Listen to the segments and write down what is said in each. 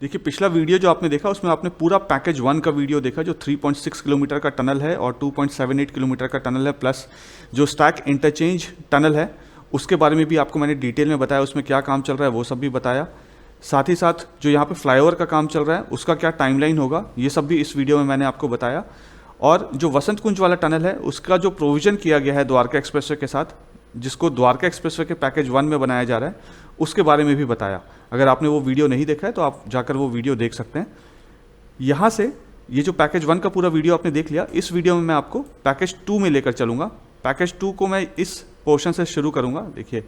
देखिए पिछला वीडियो जो आपने देखा उसमें आपने पूरा पैकेज 1 का वीडियो देखा जो 3.6 किलोमीटर का टनल है और 2.78 किलोमीटर का टनल है प्लस जो स्टैक इंटरचेंज टनल है उसके बारे में भी आपको मैंने डिटेल में बताया, उसमें क्या काम चल रहा है वो सब भी बताया। साथ ही साथ जो यहाँ पे फ्लाईओवर का काम चल रहा है उसका क्या टाइमलाइन होगा ये सब भी इस वीडियो में मैंने आपको बताया। और जो वसंत कुंज वाला टनल है उसका जो प्रोविज़न किया गया है द्वारका एक्सप्रेसवे के साथ, जिसको द्वारका एक्सप्रेसवे के पैकेज 1 में बनाया जा रहा है, उसके बारे में भी बताया। अगर आपने वो वीडियो नहीं देखा है तो आप जाकर वो वीडियो देख सकते हैं। यहाँ से ये जो पैकेज 1 का पूरा वीडियो आपने देख लिया, इस वीडियो में मैं आपको पैकेज 2 में लेकर चलूँगा। पैकेज 2 को मैं इस पोर्शन से शुरू करूँगा। देखिए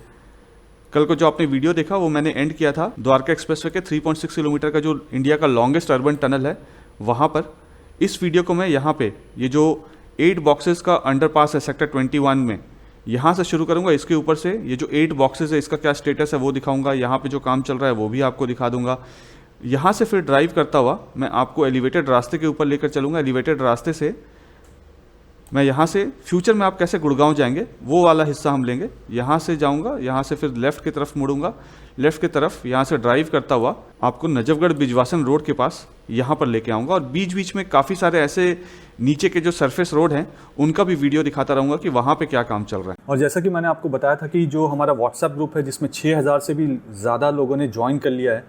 कल को जो आपने वीडियो देखा वो मैंने एंड किया था द्वारका एक्सप्रेसवे के 3.6 किलोमीटर का जो इंडिया का लॉन्गेस्ट अर्बन टनल है वहाँ पर। इस वीडियो को मैं यहाँ पे ये जो 8 बॉक्सेस का अंडरपास है सेक्टर 21 में, यहाँ से शुरू करूँगा। इसके ऊपर से ये जो 8 बॉक्सेस है इसका क्या स्टेटस है वो दिखाऊंगा। यहाँ पे जो काम चल रहा है वो भी आपको दिखा दूंगा। यहाँ से फिर ड्राइव करता हुआ मैं आपको एलिवेटेड रास्ते के ऊपर लेकर चलूँगा। एलिवेटेड रास्ते से मैं यहाँ से फ्यूचर में आप कैसे गुड़गांव जाएंगे वो वाला हिस्सा हम लेंगे। यहाँ से जाऊँगा, यहाँ से फिर लेफ़्ट की तरफ मुड़ूंगा। लेफ़्ट की तरफ यहाँ से ड्राइव करता हुआ आपको नजफगढ़ बिजवासन रोड के पास यहाँ पर लेके आऊँगा। और बीच बीच में काफ़ी सारे ऐसे नीचे के जो सरफेस रोड हैं उनका भी वीडियो दिखाता रहूँगा कि वहाँ पे क्या काम चल रहा है। और जैसा कि मैंने आपको बताया था कि जो हमारा व्हाट्सएप ग्रुप है जिसमें 6000 से भी ज़्यादा लोगों ने ज्वाइन कर लिया है,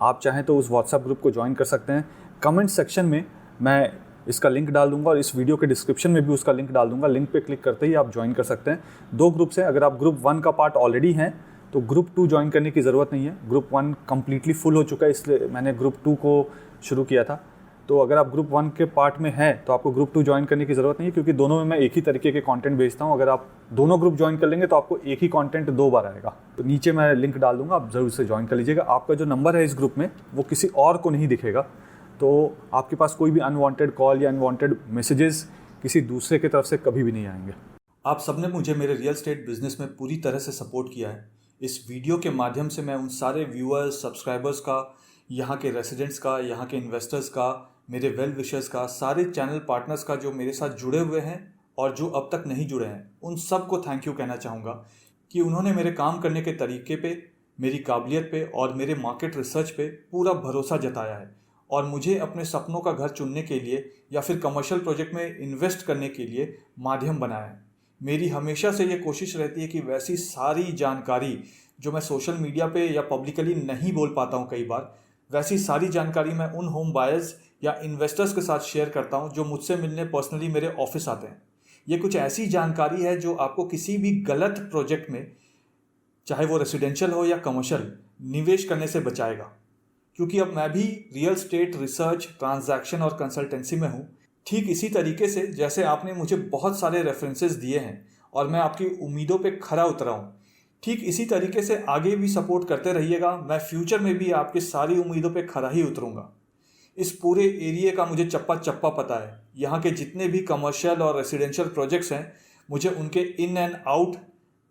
आप चाहें तो उस व्हाट्सएप ग्रुप को ज्वाइन कर सकते हैं। कमेंट सेक्शन में मैं इसका लिंक डाल दूंगा और इस वीडियो के डिस्क्रिप्शन में भी उसका लिंक डाल दूंगा। लिंक पे क्लिक करते ही आप ज्वाइन कर सकते हैं। 2 ग्रुप्स हैं। अगर आप ग्रुप 1 का पार्ट ऑलरेडी हैं तो ग्रुप 2 ज्वाइन करने की ज़रूरत नहीं है। ग्रुप 1 कम्प्लीटली फुल हो चुका है, इसलिए मैंने ग्रुप 2 को शुरू किया था। तो अगर आप ग्रुप 1 के पार्ट में हैं तो आपको ग्रुप 2 ज्वाइन करने की ज़रूरत नहीं है, क्योंकि दोनों में मैं एक ही तरीके के कंटेंट भेजता हूं। अगर आप दोनों ग्रुप ज्वाइन कर लेंगे तो आपको एक ही कंटेंट 2 बार आएगा। तो नीचे मैं लिंक डाल दूंगा, आप ज़रूर से ज्वाइन कर लीजिएगा। आपका जो नंबर है इस ग्रुप में वो किसी और को नहीं दिखेगा, तो आपके पास कोई भी अनवांटेड कॉल या अनवांटेड मैसेजेस किसी दूसरे की तरफ से कभी भी नहीं आएंगे। आप सबने मुझे मेरे रियल एस्टेट बिजनेस में पूरी तरह से सपोर्ट किया है। इस वीडियो के माध्यम से मैं उन सारे व्यूअर्स, सब्सक्राइबर्स का, यहाँ के रेसिडेंट्स का, यहाँ के इन्वेस्टर्स का, मेरे वेल विशर्स का, सारे चैनल पार्टनर्स का जो मेरे साथ जुड़े हुए हैं और जो अब तक नहीं जुड़े हैं, उन सब को थैंक यू कहना चाहूँगा कि उन्होंने मेरे काम करने के तरीके पे, मेरी काबिलियत पे और मेरे मार्केट रिसर्च पे पूरा भरोसा जताया है और मुझे अपने सपनों का घर चुनने के लिए या फिर कमर्शियल प्रोजेक्ट में इन्वेस्ट करने के लिए माध्यम बनाया है। मेरी हमेशा से ये कोशिश रहती है कि वैसी सारी जानकारी जो मैं सोशल मीडिया पे या पब्लिकली नहीं बोल पाता हूँ कई बार, वैसी सारी जानकारी मैं उन होम बायर्स या इन्वेस्टर्स के साथ शेयर करता हूँ जो मुझसे मिलने पर्सनली मेरे ऑफिस आते हैं। ये कुछ ऐसी जानकारी है जो आपको किसी भी गलत प्रोजेक्ट में, चाहे वो रेसिडेंशियल हो या कमर्शियल, निवेश करने से बचाएगा। क्योंकि अब मैं भी रियल एस्टेट रिसर्च, ट्रांजैक्शन और कंसल्टेंसी में हूँ। ठीक इसी तरीके से जैसे आपने मुझे बहुत सारे रेफरेंसेस दिए हैं और मैं आपकी उम्मीदों पे खरा उतरा हूँ, ठीक इसी तरीके से आगे भी सपोर्ट करते रहिएगा। मैं फ्यूचर में भी आपकी सारी उम्मीदों पे खरा ही उतरूँगा। इस पूरे एरिया का मुझे चप्पा चप्पा पता है। यहाँ के जितने भी कमर्शियल और रेसिडेंशियल प्रोजेक्ट्स हैं मुझे उनके इन एंड आउट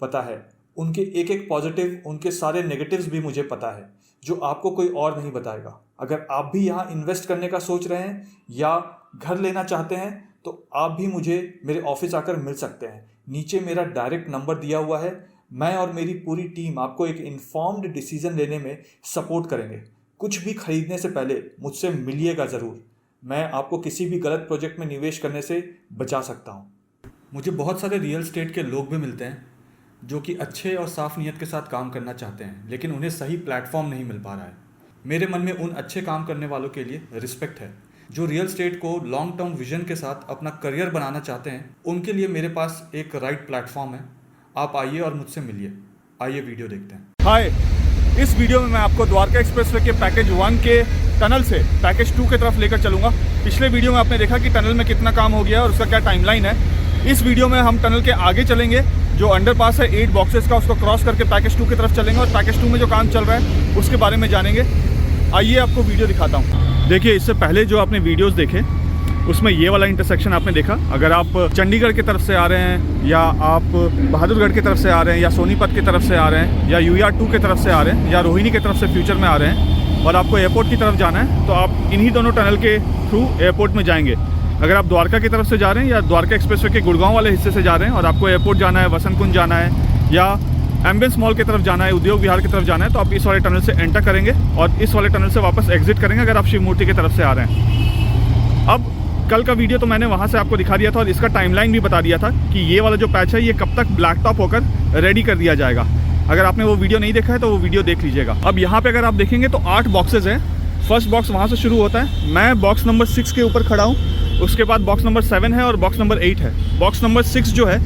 पता है। उनके एक एक पॉजिटिव, उनके सारे नेगेटिव्स भी मुझे पता है जो आपको कोई और नहीं बताएगा। अगर आप भी यहाँ इन्वेस्ट करने का सोच रहे हैं या घर लेना चाहते हैं तो आप भी मुझे मेरे ऑफिस आकर मिल सकते हैं। नीचे मेरा डायरेक्ट नंबर दिया हुआ है। मैं और मेरी पूरी टीम आपको एक इन्फॉर्म्ड डिसीजन लेने में सपोर्ट करेंगे। कुछ भी खरीदने से पहले मुझसे मिलिएगा ज़रूर। मैं आपको किसी भी गलत प्रोजेक्ट में निवेश करने से बचा सकता हूँ। मुझे बहुत सारे रियल एस्टेट के लोग भी मिलते हैं जो कि अच्छे और साफ़ नीयत के साथ काम करना चाहते हैं, लेकिन उन्हें सही प्लेटफॉर्म नहीं मिल पा रहा है। मेरे मन में उन अच्छे काम करने वालों के लिए रिस्पेक्ट है जो रियल एस्टेट को लॉन्ग टर्म विजन के साथ अपना करियर बनाना चाहते हैं। उनके लिए मेरे पास एक राइट प्लेटफॉर्म है। आप आइए और मुझसे मिलिए। आइए वीडियो देखते हैं। हाय, इस वीडियो में मैं आपको द्वारका एक्सप्रेसवे के पैकेज 1 के टनल से पैकेज 2 की तरफ लेकर चलूँगा। पिछले वीडियो में आपने देखा कि टनल में कितना काम हो गया और उसका क्या टाइमलाइन है। इस वीडियो में हम टनल के आगे चलेंगे, जो अंडरपास है 8 बॉक्सेस का, उसको क्रॉस करके पैकेज 2 की तरफ चलेंगे और पैकेज 2 में जो काम चल रहा है उसके बारे में जानेंगे। आइए आपको वीडियो दिखाता हूँ। देखिए, इससे पहले जो आपने वीडियोस देखे उसमें ये वाला इंटरसेक्शन आपने देखा। अगर आप चंडीगढ़ की तरफ से आ रहे हैं या आप बहादुरगढ़ की तरफ से आ रहे हैं या सोनीपत की तरफ से आ रहे हैं या UR2 की तरफ से आ रहे हैं या रोहिणी की तरफ से फ्यूचर में आ रहे हैं और आपको एयरपोर्ट की तरफ जाना है तो आप इन्हीं दोनों टनल के थ्रू एयरपोर्ट में जाएंगे। अगर आप द्वारका की तरफ से जा रहे हैं या द्वारका एक्सप्रेसवे के गुड़गांव वाले हिस्से से जा रहे हैं और आपको एयरपोर्ट जाना है, वसंत कुंज जाना है या एम्बियंस मॉल की तरफ जाना है, उद्योग विहार की तरफ जाना है, तो आप इस वाले टनल से एंटर करेंगे और इस वाले टनल से वापस एग्जिट करेंगे अगर आप शिव मूर्ति की तरफ से आ रहे हैं। अब कल का वीडियो तो मैंने वहाँ से आपको दिखा दिया था और इसका टाइमलाइन भी बता दिया था कि ये वाला जो पैच है ये कब तक ब्लैक टॉप होकर रेडी कर दिया जाएगा। अगर आपने वो वीडियो नहीं देखा है तो वो वीडियो देख लीजिएगा। अब यहाँ पे अगर आप देखेंगे तो 8 बॉक्सेज हैं। फर्स्ट बॉक्स वहाँ से शुरू होता है, मैं बॉक्स नंबर 6 के ऊपर खड़ा हूँ, उसके बाद बॉक्स नंबर 7 है और बॉक्स नंबर 8 है। बॉक्स नंबर 6 जो है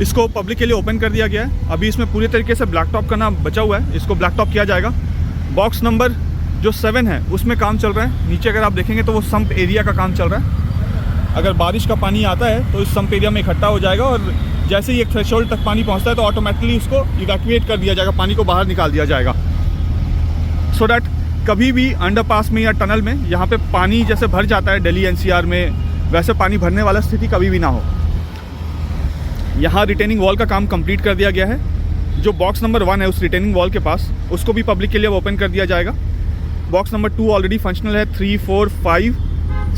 इसको पब्लिक के लिए ओपन कर दिया गया है। अभी इसमें पूरी तरीके से ब्लैक टॉप करना बचा हुआ है, इसको ब्लैक टॉप किया जाएगा। बॉक्स नंबर जो 7 है उसमें काम चल रहा है। नीचे अगर आप देखेंगे तो वो सम्प एरिया का काम चल रहा है। अगर बारिश का पानी आता है तो इस सम्प एरिया में इकट्ठा हो जाएगा और जैसे ही एक थ्रेशोल्ड तक पानी पहुंचता है तो ऑटोमेटिकली उसको इवैक्यूएट कर दिया जाएगा, पानी को बाहर निकाल दिया जाएगा, सो डैट कभी भी अंडरपास में या टनल में यहाँ पे पानी जैसे भर जाता है दिल्ली एनसीआर में, वैसे पानी भरने वाला स्थिति कभी भी ना हो। यहाँ रिटेनिंग वॉल का काम कंप्लीट कर दिया गया है। जो बॉक्स नंबर 1 है उस रिटेनिंग वॉल के पास, उसको भी पब्लिक के लिए ओपन कर दिया जाएगा। बॉक्स नंबर 2 ऑलरेडी फंक्शनल है। 3, 4, 5,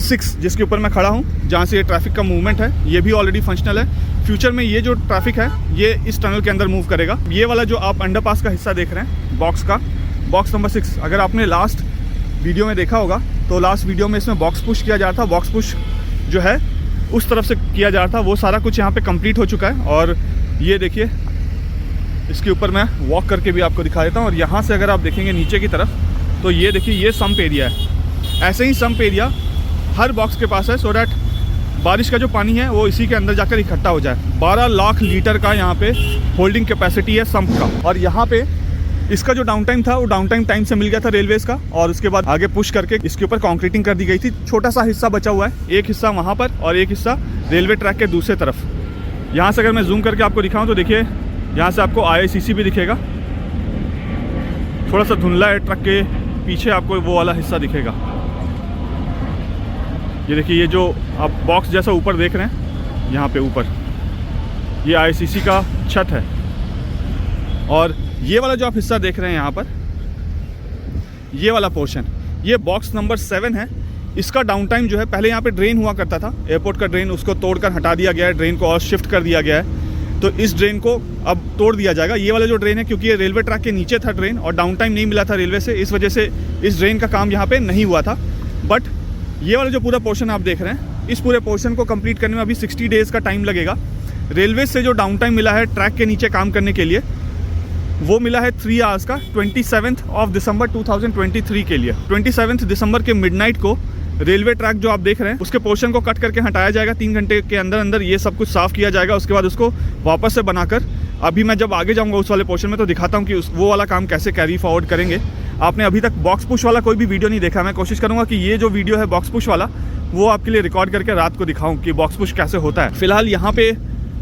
6 जिसके ऊपर मैं खड़ा हूँ, जहाँ से ये ट्रैफिक का मूवमेंट है, ये भी ऑलरेडी फंक्शनल है। फ्यूचर में ये जो ट्रैफिक है ये इस टनल के अंदर मूव करेगा। ये वाला जो आप अंडरपास का हिस्सा देख रहे हैं बॉक्स का, बॉक्स नंबर 6, अगर आपने लास्ट वीडियो में देखा होगा तो लास्ट वीडियो में इसमें बॉक्स पुश किया जा रहा था। बॉक्स पुश जो है उस तरफ से किया जा रहा था, वो सारा कुछ यहाँ पे कंप्लीट हो चुका है। और ये देखिए, इसके ऊपर मैं वॉक करके भी आपको दिखा देता हूँ। और यहाँ से अगर आप देखेंगे नीचे की तरफ तो ये देखिए, ये सम्प एरिया है। ऐसे ही सम्प एरिया हर बॉक्स के पास है, सो डैट बारिश का जो पानी है वो इसी के अंदर जाकर इकट्ठा हो जाए। 12 लाख लीटर का यहाँ पे होल्डिंग कैपेसिटी है सम्प का। और यहाँ पे इसका जो डाउन टाइम था वो डाउन टाइम से मिल गया था रेलवेज का, और उसके बाद आगे पुश करके इसके ऊपर कंक्रीटिंग कर दी गई थी। छोटा सा हिस्सा बचा हुआ है, एक हिस्सा वहाँ पर और एक हिस्सा रेलवे ट्रैक के दूसरे तरफ। यहाँ से अगर मैं जूम करके आपको दिखाऊँ तो देखिए, यहाँ से आपको IICC भी दिखेगा। थोड़ा सा धुंधला है, ट्रक के पीछे आपको वो वाला हिस्सा दिखेगा। ये देखिए, ये जो आप बॉक्स जैसा ऊपर देख रहे हैं, यहाँ पे ऊपर ये IICC का छत है। और ये वाला जो आप हिस्सा देख रहे हैं यहाँ पर, ये वाला पोर्शन, ये बॉक्स नंबर 7 है। इसका डाउन टाइम जो है, पहले यहाँ पे ड्रेन हुआ करता था, एयरपोर्ट का ड्रेन, उसको तोड़कर हटा दिया गया है, ड्रेन को और शिफ्ट कर दिया गया है। तो इस ड्रेन को अब तोड़ दिया जाएगा। ये वाला जो ड्रेन है, क्योंकि ये रेलवे ट्रैक के नीचे था ड्रेन और डाउन टाइम नहीं मिला था रेलवे से, इस वजह से इस ड्रेन का काम यहाँ पे नहीं हुआ था। बट ये वाला जो पूरा पोर्शन आप देख रहे हैं, इस पूरे पोर्शन को कंप्लीट करने में अभी 60 डेज़ का टाइम लगेगा। रेलवे से जो डाउन टाइम मिला है ट्रैक के नीचे काम करने के लिए, वो मिला है 3 आवर्स का, 27 दिसंबर 2023 के लिए। 27 दिसंबर के मिडनाइट को रेलवे ट्रैक जो आप देख रहे हैं उसके पोर्शन को कट करके हटाया जाएगा। 3 घंटे के अंदर अंदर ये सब कुछ साफ़ किया जाएगा। उसके बाद उसको वापस से बनाकर, अभी मैं जब आगे जाऊंगा उस वाले पोर्शन में तो दिखाता हूँ कि वो वाला काम कैसे कैरी फॉरवर्ड करेंगे। आपने अभी तक बॉक्स पुश वाला कोई भी वीडियो नहीं देखा, मैं कोशिश करूँगा कि ये जो वीडियो है बॉक्स पुश वाला, वो आपके लिए रिकॉर्ड करके रात को दिखाऊँ कि बॉक्स पुश कैसे होता है। फिलहाल यहाँ पे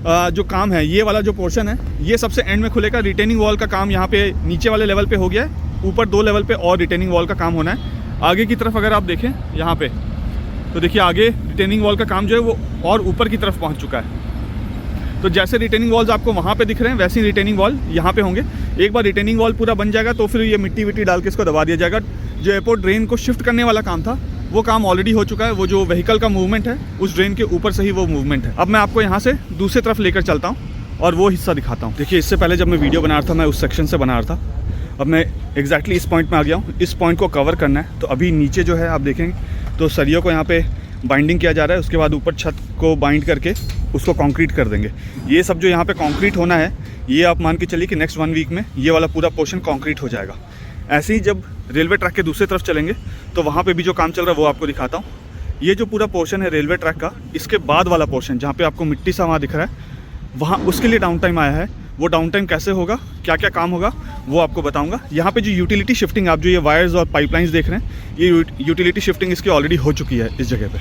जो काम है, ये वाला जो पोर्शन है, ये सबसे एंड में खुलेगा। रिटेनिंग वॉल का काम यहाँ पे नीचे वाले लेवल पे हो गया है, ऊपर 2 लेवल पे और रिटेनिंग वॉल का काम होना है। आगे की तरफ अगर आप देखें यहाँ पे, तो देखिए आगे रिटेनिंग वॉल का काम जो है वो और ऊपर की तरफ पहुँच चुका है। तो जैसे रिटेनिंग वॉल्स आपको वहाँ पे दिख रहे हैं, वैसे ही रिटेनिंग वॉल यहाँ पे होंगे। एक बार रिटेनिंग वॉल पूरा बन जाएगा तो फिर ये मिट्टी विट्टी डाल के इसको दबा दिया जाएगा। जो एयरपोर्ट ड्रेन को शिफ्ट करने वाला काम था वो काम ऑलरेडी हो चुका है। वो जो व्हीकल का मूवमेंट है उस ड्रेन के ऊपर से ही वो मूवमेंट है। अब मैं आपको यहाँ से दूसरी तरफ लेकर चलता हूँ और वो हिस्सा दिखाता हूँ। देखिए, इससे पहले जब मैं वीडियो बना रहा था मैं उस सेक्शन से बना रहा था। अब मैं एग्जैक्टली इस पॉइंट में आ गया हूँ। इस पॉइंट को कवर करना है। तो अभी नीचे जो है आप देखेंगे तो सरियों को यहाँ पे बाइंडिंग किया जा रहा है। उसके बाद ऊपर छत को बाइंड करके उसको कंक्रीट कर देंगे। ये सब जो यहाँ पे कंक्रीट होना है, ये आप मान के चलिए कि नेक्स्ट 1 वीक में ये वाला पूरा पोर्शन कंक्रीट हो जाएगा। ऐसे ही जब रेलवे ट्रैक के दूसरी तरफ चलेंगे तो वहाँ पे भी जो काम चल रहा है वो आपको दिखाता हूँ। ये जो पूरा पोर्शन है रेलवे ट्रैक का, इसके बाद वाला पोर्शन जहाँ पे आपको मिट्टी सा वहाँ दिख रहा है, वहाँ उसके लिए डाउन टाइम आया है। वो डाउन टाइम कैसे होगा, क्या क्या काम होगा, वो आपको बताऊंगा। यहाँ पे जो यूटिलिटी शिफ्टिंग, आप जो ये वायर्स और पाइपलाइंस देख रहे हैं, ये यूटिलिटी शिफ्टिंग इसकी ऑलरेडी हो चुकी है इस जगह पे।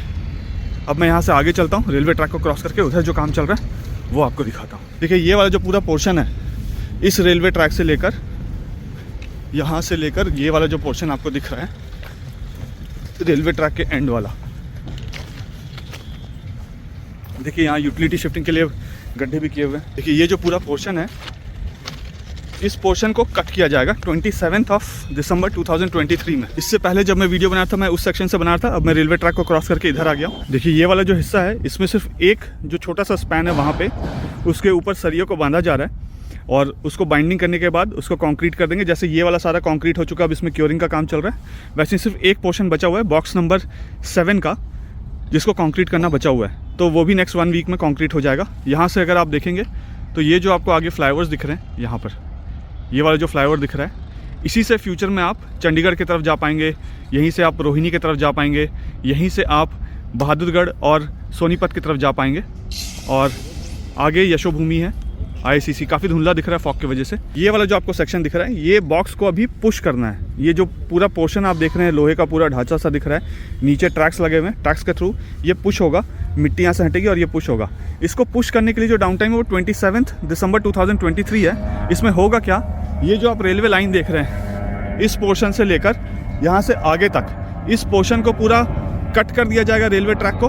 अब मैं यहाँ से आगे चलता हूँ, रेलवे ट्रैक को क्रॉस करके उधर जो काम चल रहा है वो आपको दिखाता हूँ। देखिए, ये वाला जो पूरा पोर्शन है, इस रेलवे ट्रैक से लेकर यहाँ से लेकर ये वाला जो पोर्शन आपको दिख रहा है रेलवे ट्रैक के एंड वाला, देखिए यहाँ यूटिलिटी शिफ्टिंग के लिए गड्ढे भी किए हुए हैं। देखिए, ये जो पूरा पोर्शन है, इस पोर्शन को कट किया जाएगा 27 दिसंबर 2023 में। इससे पहले जब मैं वीडियो बनाया था मैं उस सेक्शन से बना रहा था। अब मैं रेलवे ट्रैक को क्रॉस करके इधर आ गया हूँ। देखिए, ये वाला जो हिस्सा है, इसमें सिर्फ एक जो छोटा सा स्पैन है वहाँ पे, उसके ऊपर सरियों को बांधा जा रहा है। और उसको बाइंडिंग करने के बाद उसको कंक्रीट कर देंगे। जैसे ये वाला सारा कंक्रीट हो चुका है, अब इसमें क्योरिंग का काम चल रहा है। वैसे सिर्फ एक पोर्शन बचा हुआ है बॉक्स नंबर 7 का, जिसको कंक्रीट करना बचा हुआ है, तो वो भी नेक्स्ट 1 वीक में कंक्रीट हो जाएगा। यहाँ से अगर आप देखेंगे तो ये जो आपको आगे फ्लाईओवर्स दिख रहे हैं, यहाँ पर ये वाला जो फ्लाईओवर दिख रहा है, इसी से फ्यूचर में आप चंडीगढ़ की तरफ जा पाएंगे, यहीं से आप रोहिणी की तरफ जा पाएंगे, यहीं से आप बहादुरगढ़ और सोनीपत की तरफ जा पाएंगे। और आगे यशोभूमि है, IICC काफ़ी धुंधला दिख रहा है फॉग की वजह से। ये वाला जो आपको सेक्शन दिख रहा है, ये बॉक्स को अभी पुश करना है। ये जो पूरा पोर्शन आप देख रहे हैं, लोहे का पूरा ढांचा सा दिख रहा है, नीचे ट्रैक्स लगे हुए हैं, ट्रैक्स के थ्रू ये पुश होगा, मिट्टी यहाँ से हटेगी और ये पुश होगा। इसको पुश करने के लिए जो डाउन टाइम है वो 27 दिसंबर 2023 है। इसमें होगा क्या, ये जो आप रेलवे लाइन देख रहे हैं, इस पोर्शन से लेकर यहाँ से आगे तक इस पोर्शन को पूरा कट कर दिया जाएगा रेलवे ट्रैक को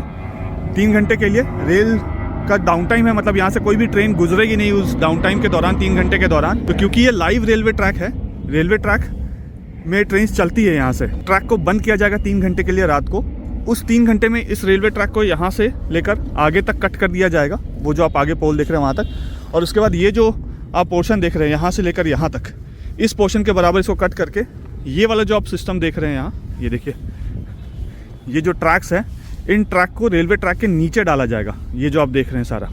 3 घंटे के लिए। रेल का डाउन टाइम है, मतलब यहाँ से कोई भी ट्रेन गुजरेगी नहीं उस डाउन टाइम के दौरान, 3 घंटे के दौरान। तो क्योंकि ये लाइव रेलवे ट्रैक है, रेलवे ट्रैक में ट्रेन चलती है, यहाँ से ट्रैक को बंद किया जाएगा 3 घंटे के लिए रात को। उस 3 घंटे में इस रेलवे ट्रैक को यहाँ से लेकर आगे तक कट कर दिया जाएगा, वो जो आप आगे पोल देख रहे हैं वहाँ तक। और उसके बाद ये जो आप पोर्शन देख रहे हैं यहाँ से लेकर यहाँ तक, इस पोर्शन के बराबर इसको कट करके ये वाला जो आप सिस्टम देख रहे हैं यहाँ, ये देखिए, ये जो ट्रैक्स है, इन ट्रैक को रेलवे ट्रैक के नीचे डाला जाएगा। ये जो आप देख रहे हैं सारा,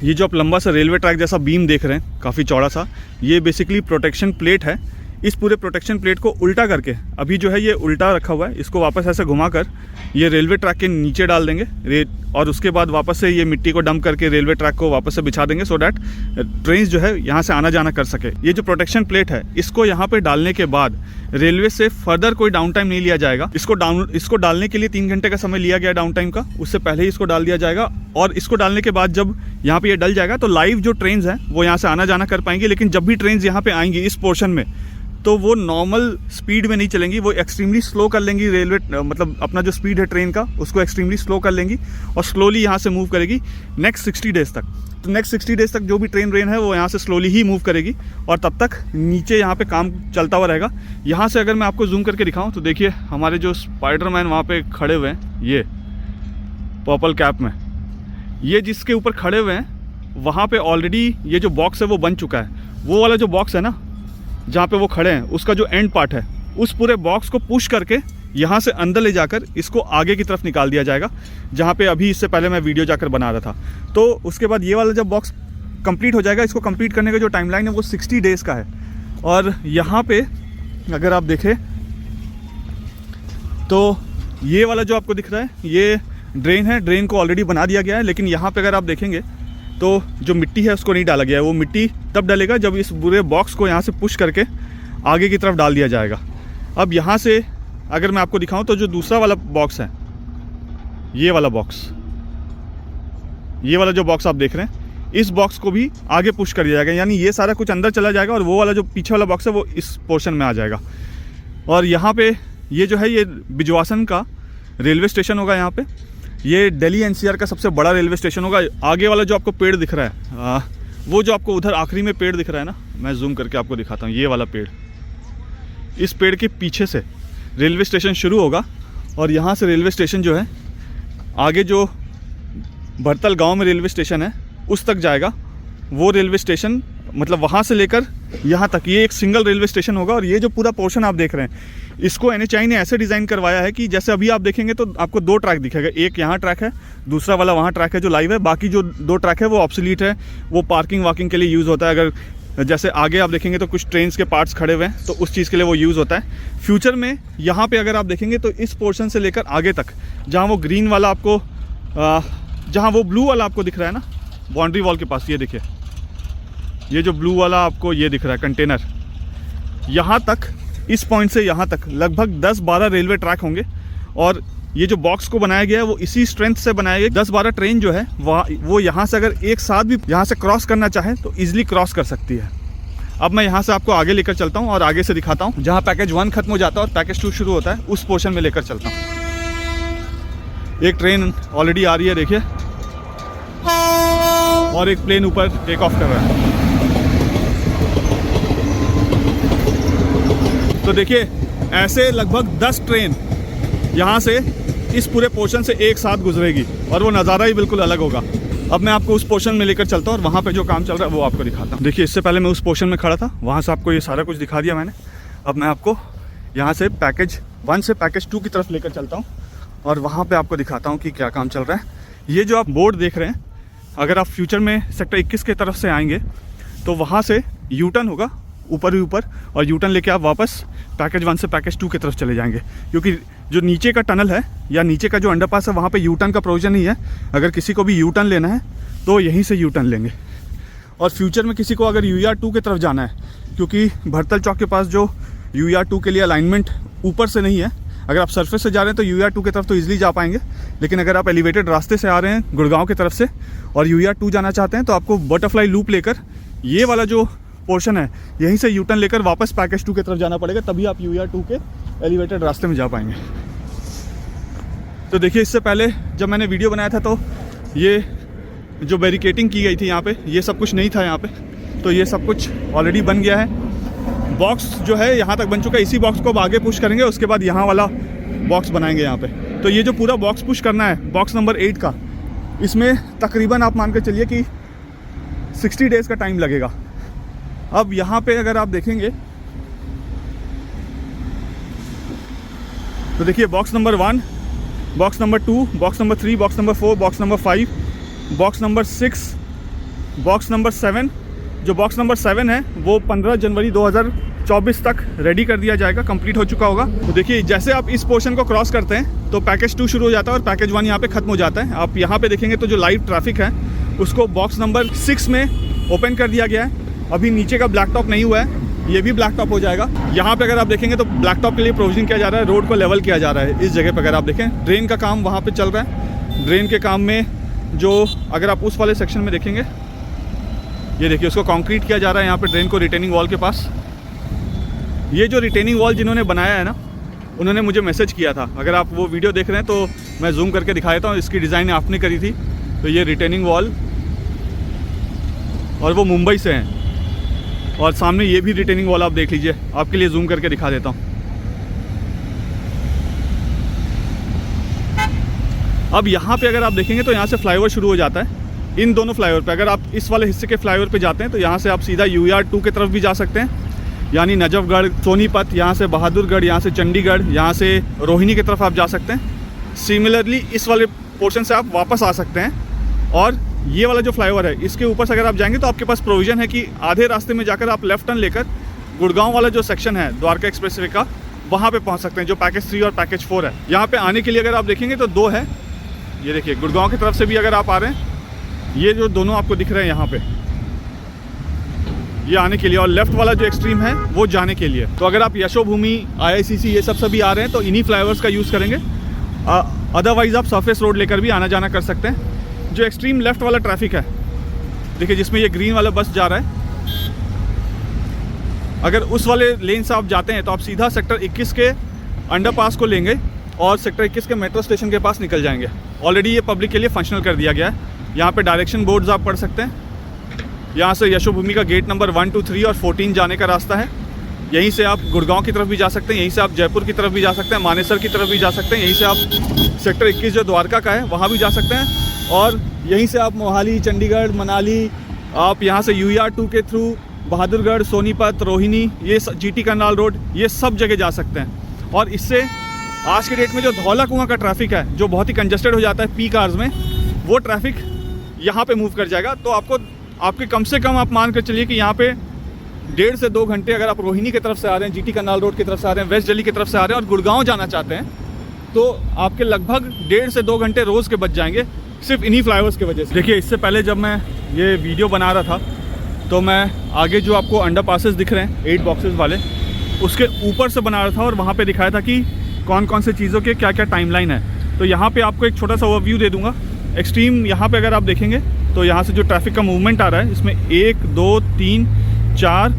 ये जो आप लंबा सा रेलवे ट्रैक जैसा बीम देख रहे हैं, काफ़ी चौड़ा सा, ये बेसिकली प्रोटेक्शन प्लेट है। इस पूरे प्रोटेक्शन प्लेट को उल्टा करके, अभी जो है ये उल्टा रखा हुआ है, इसको वापस ऐसे घुमाकर ये रेलवे ट्रैक के नीचे डाल देंगे और उसके बाद वापस से ये मिट्टी को डंप करके रेलवे ट्रैक को वापस से बिछा देंगे, सो डैट ट्रेन जो है यहाँ से आना जाना कर सके। ये जो प्रोटेक्शन प्लेट है, इसको यहाँ पे डालने के बाद रेलवे से फर्दर कोई डाउन टाइम नहीं लिया जाएगा। इसको डालने के लिए 3 घंटे का समय लिया गया डाउन टाइम का, उससे पहले ही इसको डाल दिया जाएगा। और इसको डालने के बाद जब यहाँ पे ये डल जाएगा तो लाइव जो ट्रेन हैं वो यहाँ से आना जाना कर पाएंगी। लेकिन जब भी ट्रेन यहाँ पे आएंगी इस पोर्शन में, तो वो नॉर्मल स्पीड में नहीं चलेंगी, वो एक्सट्रीमली स्लो कर लेंगी रेलवे, मतलब अपना जो स्पीड है ट्रेन का उसको एक्सट्रीमली स्लो कर लेंगी और स्लोली यहाँ से मूव करेगी नेक्स्ट 60 डेज़ तक। तो नेक्स्ट 60 डेज़ तक जो भी ट्रेन है वो यहाँ से स्लोली ही मूव करेगी और तब तक नीचे यहाँ पे काम चलता हुआ रहेगा। यहाँ से अगर मैं आपको जूम करके दिखाऊँ तो देखिए, हमारे जो स्पाइडरमैन वहाँ पे खड़े हुए हैं, ये पर्पल कैप में, ये जिसके ऊपर खड़े हुए हैं वहाँ पे ऑलरेडी ये जो बॉक्स है वो बन चुका है। वो वाला जो बॉक्स है ना जहाँ पे वो खड़े हैं, उसका जो एंड पार्ट है, उस पूरे बॉक्स को पुश करके यहाँ से अंदर ले जाकर इसको आगे की तरफ निकाल दिया जाएगा, जहाँ पे अभी इससे पहले मैं वीडियो जाकर बना रहा था। तो उसके बाद ये वाला जब बॉक्स कंप्लीट हो जाएगा, इसको कंप्लीट करने का जो टाइमलाइन है वो 60 डेज़ का है। और यहाँ पे अगर आप देखें तो ये वाला जो आपको दिख रहा है, ये ड्रेन है, ड्रेन को ऑलरेडी बना दिया गया है। लेकिन यहाँ पे अगर आप देखेंगे तो जो मिट्टी है उसको नहीं डाला गया है। वो मिट्टी तब डलेगा जब इस पूरे बॉक्स को यहाँ से पुश करके आगे की तरफ डाल दिया जाएगा। अब यहाँ से अगर मैं आपको दिखाऊं तो जो दूसरा वाला बॉक्स है, ये वाला बॉक्स, ये वाला जो बॉक्स आप देख रहे हैं, इस बॉक्स को भी आगे पुश कर दिया जाएगा। यानी ये सारा कुछ अंदर चला जाएगा और वो वाला जो पीछे वाला बॉक्स है वो इस पोर्शन में आ जाएगा। और यहाँ पे ये जो है, ये बिजवासन का रेलवे स्टेशन होगा। यहाँ पे ये दिल्ली NCR का सबसे बड़ा रेलवे स्टेशन होगा। आगे वाला जो आपको पेड़ दिख रहा है, वो जो आपको उधर आखिरी में पेड़ दिख रहा है ना, मैं जूम करके आपको दिखाता हूँ। ये वाला पेड़, इस पेड़ के पीछे से रेलवे स्टेशन शुरू होगा और यहाँ से रेलवे स्टेशन जो है आगे जो भरतल गांव में रेलवे स्टेशन है उस तक जाएगा। वो रेलवे स्टेशन मतलब वहाँ से लेकर यहाँ तक ये एक सिंगल रेलवे स्टेशन होगा। और ये जो पूरा पोर्शन आप देख रहे हैं, इसको NHAI ने ऐसे डिज़ाइन करवाया है कि जैसे अभी आप देखेंगे तो आपको 2 ट्रैक दिखेगा, एक यहाँ ट्रैक है, दूसरा वाला वहाँ ट्रैक है जो लाइव है। बाकी जो 2 ट्रैक है वो ऑब्सोलीट है, वो पार्किंग वाकिंग के लिए यूज़ होता है। अगर जैसे आगे आप देखेंगे तो कुछ ट्रेन्स के पार्ट्स खड़े हुए हैं तो उस चीज़ के लिए वो यूज़ होता है। फ्यूचर में यहाँ पर अगर आप देखेंगे तो इस पोर्शन से लेकर आगे तक, जहाँ वो ग्रीन वाला आपको, जहाँ वो ब्लू वाला आपको दिख रहा है ना बाउंड्री वॉल के पास, ये देखिए, ये जो ब्लू वाला आपको ये दिख रहा है कंटेनर, यहाँ तक, इस पॉइंट से यहाँ तक लगभग 10-12 रेलवे ट्रैक होंगे। और ये जो बॉक्स को बनाया गया है वो इसी स्ट्रेंथ से बनाया गया। 10-12 ट्रेन जो है वो यहाँ से अगर एक साथ भी यहाँ से क्रॉस करना चाहे तो ईजिली क्रॉस कर सकती है। अब मैं यहाँ से आपको आगे लेकर चलता हूँ और आगे से दिखाता हूँ, जहाँ पैकेज 1 खत्म हो जाता है और पैकेज 2 शुरू होता है, उस पोर्शन में लेकर चलता हूँ। एक ट्रेन ऑलरेडी आ रही है, देखिए, और एक प्लेन ऊपर टेक ऑफ कर रहा है। तो देखिए, ऐसे लगभग 10 ट्रेन यहाँ से इस पूरे पोर्शन से एक साथ गुजरेगी और वो नज़ारा ही बिल्कुल अलग होगा। अब मैं आपको उस पोर्शन में लेकर चलता हूँ और वहाँ पे जो काम चल रहा है वो आपको दिखाता हूँ। देखिए, इससे पहले मैं उस पोर्शन में खड़ा था, वहाँ से आपको ये सारा कुछ दिखा दिया मैंने। अब मैं आपको यहाँ से पैकेज 1 से पैकेज 2 की तरफ लेकर चलता हूँ और वहाँ पे आपको दिखाता हूँ कि क्या काम चल रहा है। ये जो आप बोर्ड देख रहे हैं, अगर आप फ्यूचर में सेक्टर 21 की तरफ से आएंगे तो वहाँ से यू टर्न होगा ऊपर ही ऊपर, और यू टर्न लेके आप वापस पैकेज 1 से पैकेज 2 की तरफ चले जाएंगे, क्योंकि जो नीचे का टनल है या नीचे का जो अंडरपास है वहाँ पे यू टर्न का प्रोविजन नहीं है। अगर किसी को भी यू टर्न लेना है तो यहीं से यू टर्न लेंगे। और फ्यूचर में किसी को अगर UER2 की तरफ जाना है, क्योंकि भरतल चौक के पास जो UER2 के लिए अलाइनमेंट ऊपर से नहीं है, अगर आप सरफेस से जा रहे हैं तो UER2 की तरफ तो ईजिली जा पाएंगे, लेकिन अगर आप एलिवेटेड रास्ते से आ रहे हैं गुड़गांव की तरफ से और UER2 जाना चाहते हैं तो आपको बटरफ्लाई लूप लेकर ये वाला जो पोर्शन है यहीं से यू टर्न लेकर वापस पैकेज 2 की तरफ जाना पड़ेगा, तभी आप UER2 के एलिवेटेड रास्ते में जा पाएंगे। तो देखिए, इससे पहले जब मैंने वीडियो बनाया था तो ये जो बैरिकेटिंग की गई थी यहाँ पे, ये सब कुछ नहीं था यहाँ पे, तो ये सब कुछ ऑलरेडी बन गया है। बॉक्स जो है यहाँ तक बन चुका है, इसी बॉक्स को अब आगे पुश करेंगे, उसके बाद यहाँ वाला बॉक्स बनाएंगे यहाँ पे। तो ये जो पूरा बॉक्स पुश करना है, बॉक्स नंबर 8 का, इसमें तकरीबन आप मान कर चलिए कि 60 डेज़ का टाइम लगेगा। अब यहाँ पे अगर आप देखेंगे तो देखिए, box number 1, box number 2, box number 3, box number 4, box number 5, box number 6, box number 7। जो बॉक्स नंबर 7 है वो 15 जनवरी 2024 तक रेडी कर दिया जाएगा, कंप्लीट हो चुका होगा। तो देखिए, जैसे आप इस पोर्शन को क्रॉस करते हैं तो पैकेज 2 शुरू हो जाता है और पैकेज 1 यहाँ पे ख़त्म हो जाता है। आप यहाँ पे देखेंगे तो जो लाइव ट्रैफिक है उसको बॉक्स नंबर 6 में ओपन कर दिया गया है। अभी नीचे का ब्लैक टॉप नहीं हुआ है, ये भी ब्लैक टॉप हो जाएगा। यहाँ पे अगर आप देखेंगे तो ब्लैक टॉप के लिए प्रोविजन किया जा रहा है, रोड को लेवल किया जा रहा है। इस जगह पे अगर आप देखें, ड्रेन का काम वहाँ पे चल रहा है। ड्रेन के काम में जो अगर आप उस वाले सेक्शन में देखेंगे, ये देखिए, उसको कंक्रीट किया जा रहा है यहाँ पे ड्रेन को रिटेनिंग वॉल के पास। ये जो रिटेनिंग वॉल जिन्होंने बनाया है ना, उन्होंने मुझे मैसेज किया था। अगर आप वो वीडियो देख रहे हैं तो मैं जूम करके दिखा देता हूँ। इसकी डिज़ाइन आपने करी थी। तो ये रिटेनिंग वॉल, और वो मुंबई से हैं। और सामने ये भी रिटेनिंग वॉल आप देख लीजिए, आपके लिए जूम करके दिखा देता हूँ। अब यहाँ पे अगर आप देखेंगे तो यहाँ से फ्लाईओवर शुरू हो जाता है। इन दोनों फ्लाईओवर पे अगर आप इस वाले हिस्से के फ्लाईओवर पे जाते हैं तो यहाँ से आप सीधा UER2 की तरफ भी जा सकते हैं, यानी नजफगढ़, सोनीपत, यहाँ से बहादुरगढ़, यहाँ से चंडीगढ़, यहाँ से रोहिणी की तरफ आप जा सकते हैं। सिमिलरली इस वाले पोर्शन से आप वापस आ सकते हैं। और ये वाला जो फ्लाईओवर है, इसके ऊपर से अगर आप जाएंगे तो आपके पास प्रोविज़न है कि आधे रास्ते में जाकर आप लेफ्ट टर्न लेकर गुड़गांव वाला जो सेक्शन है द्वारका एक्सप्रेसवे का, वहाँ पे पहुँच सकते हैं, जो पैकेज 3 और पैकेज 4 है। यहाँ पे आने के लिए अगर आप देखेंगे तो 2 है। ये देखिए, गुड़गांव की तरफ से भी अगर आप आ रहे हैं, ये जो दोनों आपको दिख रहे हैं यहाँ पे, ये आने के लिए, और लेफ्ट वाला जो एक्सट्रीम है वो जाने के लिए। तो अगर आप यशोभूमि, IICC ये सब सभी आ रहे हैं तो इन्हीं फ्लाईओवर्स का यूज़ करेंगे। अदरवाइज़ आप सरफेस रोड लेकर भी आना जाना कर सकते हैं। जो एक्सट्रीम लेफ्ट वाला ट्रैफिक है, देखिए, जिसमें ये ग्रीन वाला बस जा रहा है, अगर उस वाले लेन से आप जाते हैं तो आप सीधा सेक्टर 21 के अंडरपास को लेंगे और सेक्टर 21 के मेट्रो स्टेशन के पास निकल जाएंगे। ऑलरेडी ये पब्लिक के लिए फंक्शनल कर दिया गया है। यहाँ पे डायरेक्शन बोर्ड्स आप पढ़ सकते हैं। यहाँ से यशोभूमि का गेट नंबर 1, 2, 3 और 14 जाने का रास्ता है। यहीं से आप गुड़गांव की तरफ भी जा सकते हैं, यहीं से आप जयपुर की तरफ भी जा सकते हैं, मानेसर की तरफ भी जा सकते हैं, यहीं से आप सेक्टर 21 जो द्वारका का है वहाँ भी जा सकते हैं, और यहीं से आप मोहाली, चंडीगढ़, मनाली, आप यहाँ से UER2 के थ्रू बहादुरगढ़, सोनीपत, रोहिणी, ये GT करनाल रोड, ये सब जगह जा सकते हैं। और इससे आज के डेट में जो धौला कुआं का ट्रैफिक है, जो बहुत ही कंजस्टेड हो जाता है पीक आवर्स में, वो ट्रैफिक यहाँ पे मूव कर जाएगा। तो आपके कम से कम आप मान कर चलिए कि यहाँ पे 1.5 से 2 घंटे, अगर आप रोहिणी की तरफ से आ रहे हैं, GT करनाल रोड की तरफ से आ रहे हैं, वेस्ट दिल्ली की तरफ से आ रहे हैं और गुड़गांव जाना चाहते हैं, तो आपके लगभग 1.5 से 2 घंटे रोज़ के बच जाएंगे सिर्फ इन्हीं फ्लाईओवर्स की वजह से। देखिए, इससे पहले जब मैं ये वीडियो बना रहा था तो मैं आगे जो आपको अंडर पासेस दिख रहे हैं 8 बॉक्सेस वाले, उसके ऊपर से बना रहा था और वहाँ पे दिखाया था कि कौन कौन से चीज़ों के क्या क्या टाइमलाइन है। तो यहाँ पे आपको एक छोटा सा ओवरव्यू दे दूँगा। एक्सट्रीम यहाँ पे अगर आप देखेंगे तो यहाँ से जो ट्रैफिक का मूवमेंट आ रहा है, इसमें 1, 2, 3, 4,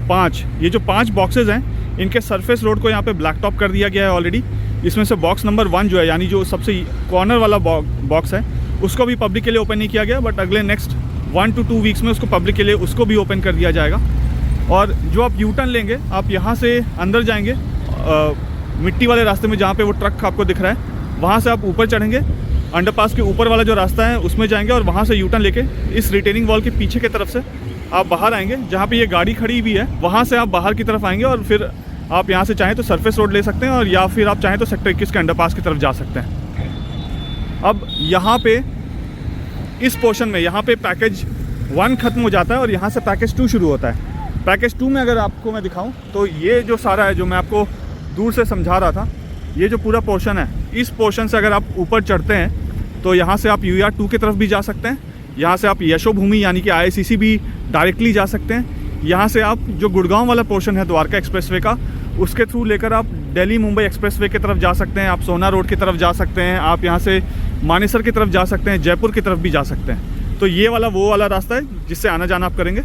5, ये जो 5 बॉक्सेस हैं, इनके सरफेस रोड को यहाँ पे ब्लैक टॉप कर दिया गया है ऑलरेडी। इसमें से बॉक्स नंबर 1 जो है, यानी जो सबसे कॉर्नर वाला बॉक्स है, उसको भी पब्लिक के लिए ओपन नहीं किया गया, बट अगले नेक्स्ट 1 to 2 वीक्स में उसको पब्लिक के लिए उसको भी ओपन कर दिया जाएगा। और जो आप यू टर्न लेंगे, आप यहाँ से अंदर जाएंगे मिट्टी वाले रास्ते में, जहाँ पे वो ट्रक आपको दिख रहा है, वहाँ से आप ऊपर चढ़ेंगे। अंडरपास के ऊपर वाला जो रास्ता है उसमें जाएंगे और वहाँ से यूटर्न लेके इस रिटेनिंग वॉल के पीछे की तरफ से आप बाहर आएंगे, जहाँ पे ये गाड़ी खड़ी भी है वहाँ से आप बाहर की तरफ आएंगे और फिर आप यहाँ से चाहें तो सरफेस रोड ले सकते हैं और या फिर आप चाहें तो सेक्टर 21 के अंडरपास की तरफ जा सकते हैं। अब यहाँ पे इस पोर्शन में यहाँ पे पैकेज 1 ख़त्म हो जाता है और यहाँ से पैकेज 2 शुरू होता है। पैकेज 2 में अगर आपको मैं दिखाऊँ तो ये जो सारा है जो मैं आपको दूर से समझा रहा था, ये जो पूरा पोर्शन है, इस पोर्शन से अगर आप ऊपर चढ़ते हैं तो यहाँ से आप UER2 की तरफ भी जा सकते हैं, यहाँ से आप यशोभूमि यानी कि IICC भी डायरेक्टली जा सकते हैं, यहाँ से आप जो गुड़गांव वाला पोर्शन है द्वारका एक्सप्रेसवे का उसके थ्रू लेकर आप दिल्ली मुंबई एक्सप्रेसवे की तरफ जा सकते हैं, आप सोना रोड की तरफ जा सकते हैं, आप यहाँ से मानेसर की तरफ जा सकते हैं, जयपुर की तरफ भी जा सकते हैं। तो ये वाला वो वाला रास्ता है जिससे आना जाना आप करेंगे।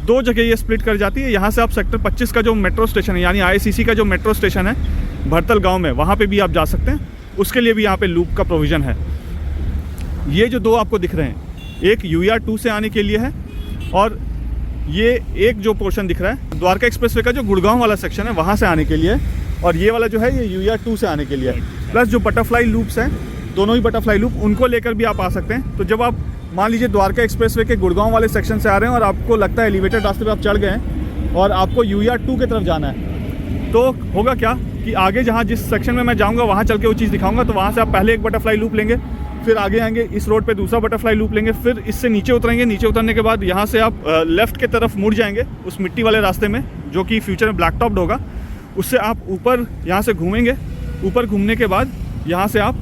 2 जगह ये स्प्लिट कर जाती है। यहाँ से आप सेक्टर 25 का जो मेट्रो स्टेशन है यानी IICC का जो मेट्रो स्टेशन है भरतल गांव में, वहाँ पे भी आप जा सकते हैं, उसके लिए भी यहाँ पे लूप का प्रोविज़न है। ये जो 2 आपको दिख रहे हैं, एक UER2 से आने के लिए है और ये एक जो पोर्शन दिख रहा है द्वारका एक्सप्रेसवे का जो गुड़गांव वाला सेक्शन है वहाँ से आने के लिए है, और ये वाला जो है ये UER2 से आने के लिए है। प्लस जो बटरफ्लाई लूप्स हैं, दोनों ही बटरफ्लाई लूप, उनको लेकर भी आप आ सकते हैं। तो जब आप मान लीजिए द्वारका एक्सप्रेसवे के गुड़गांव वाले सेक्शन से आ रहे हैं और आपको लगता है एलिवेटेड रास्ते पे आप चढ़ गए हैं और आपको UER2 की तरफ जाना है, तो होगा क्या कि आगे जहाँ जिस सेक्शन में मैं जाऊँगा वहाँ चल के वो चीज़ दिखाऊँगा। तो वहाँ से आप पहले एक बटरफ्लाई लूप लेंगे, फिर आगे आएंगे, इस रोड पे दूसरा बटरफ्लाई लूप लेंगे, फिर इससे नीचे उतरेंगे, नीचे उतरने के बाद यहाँ से आप लेफ़्ट के तरफ मुड़ जाएंगे उस मिट्टी वाले रास्ते में जो कि फ्यूचर में ब्लैक टॉप्ड होगा। उससे आप ऊपर यहाँ से घूमेंगे, ऊपर घूमने के बाद यहाँ से आप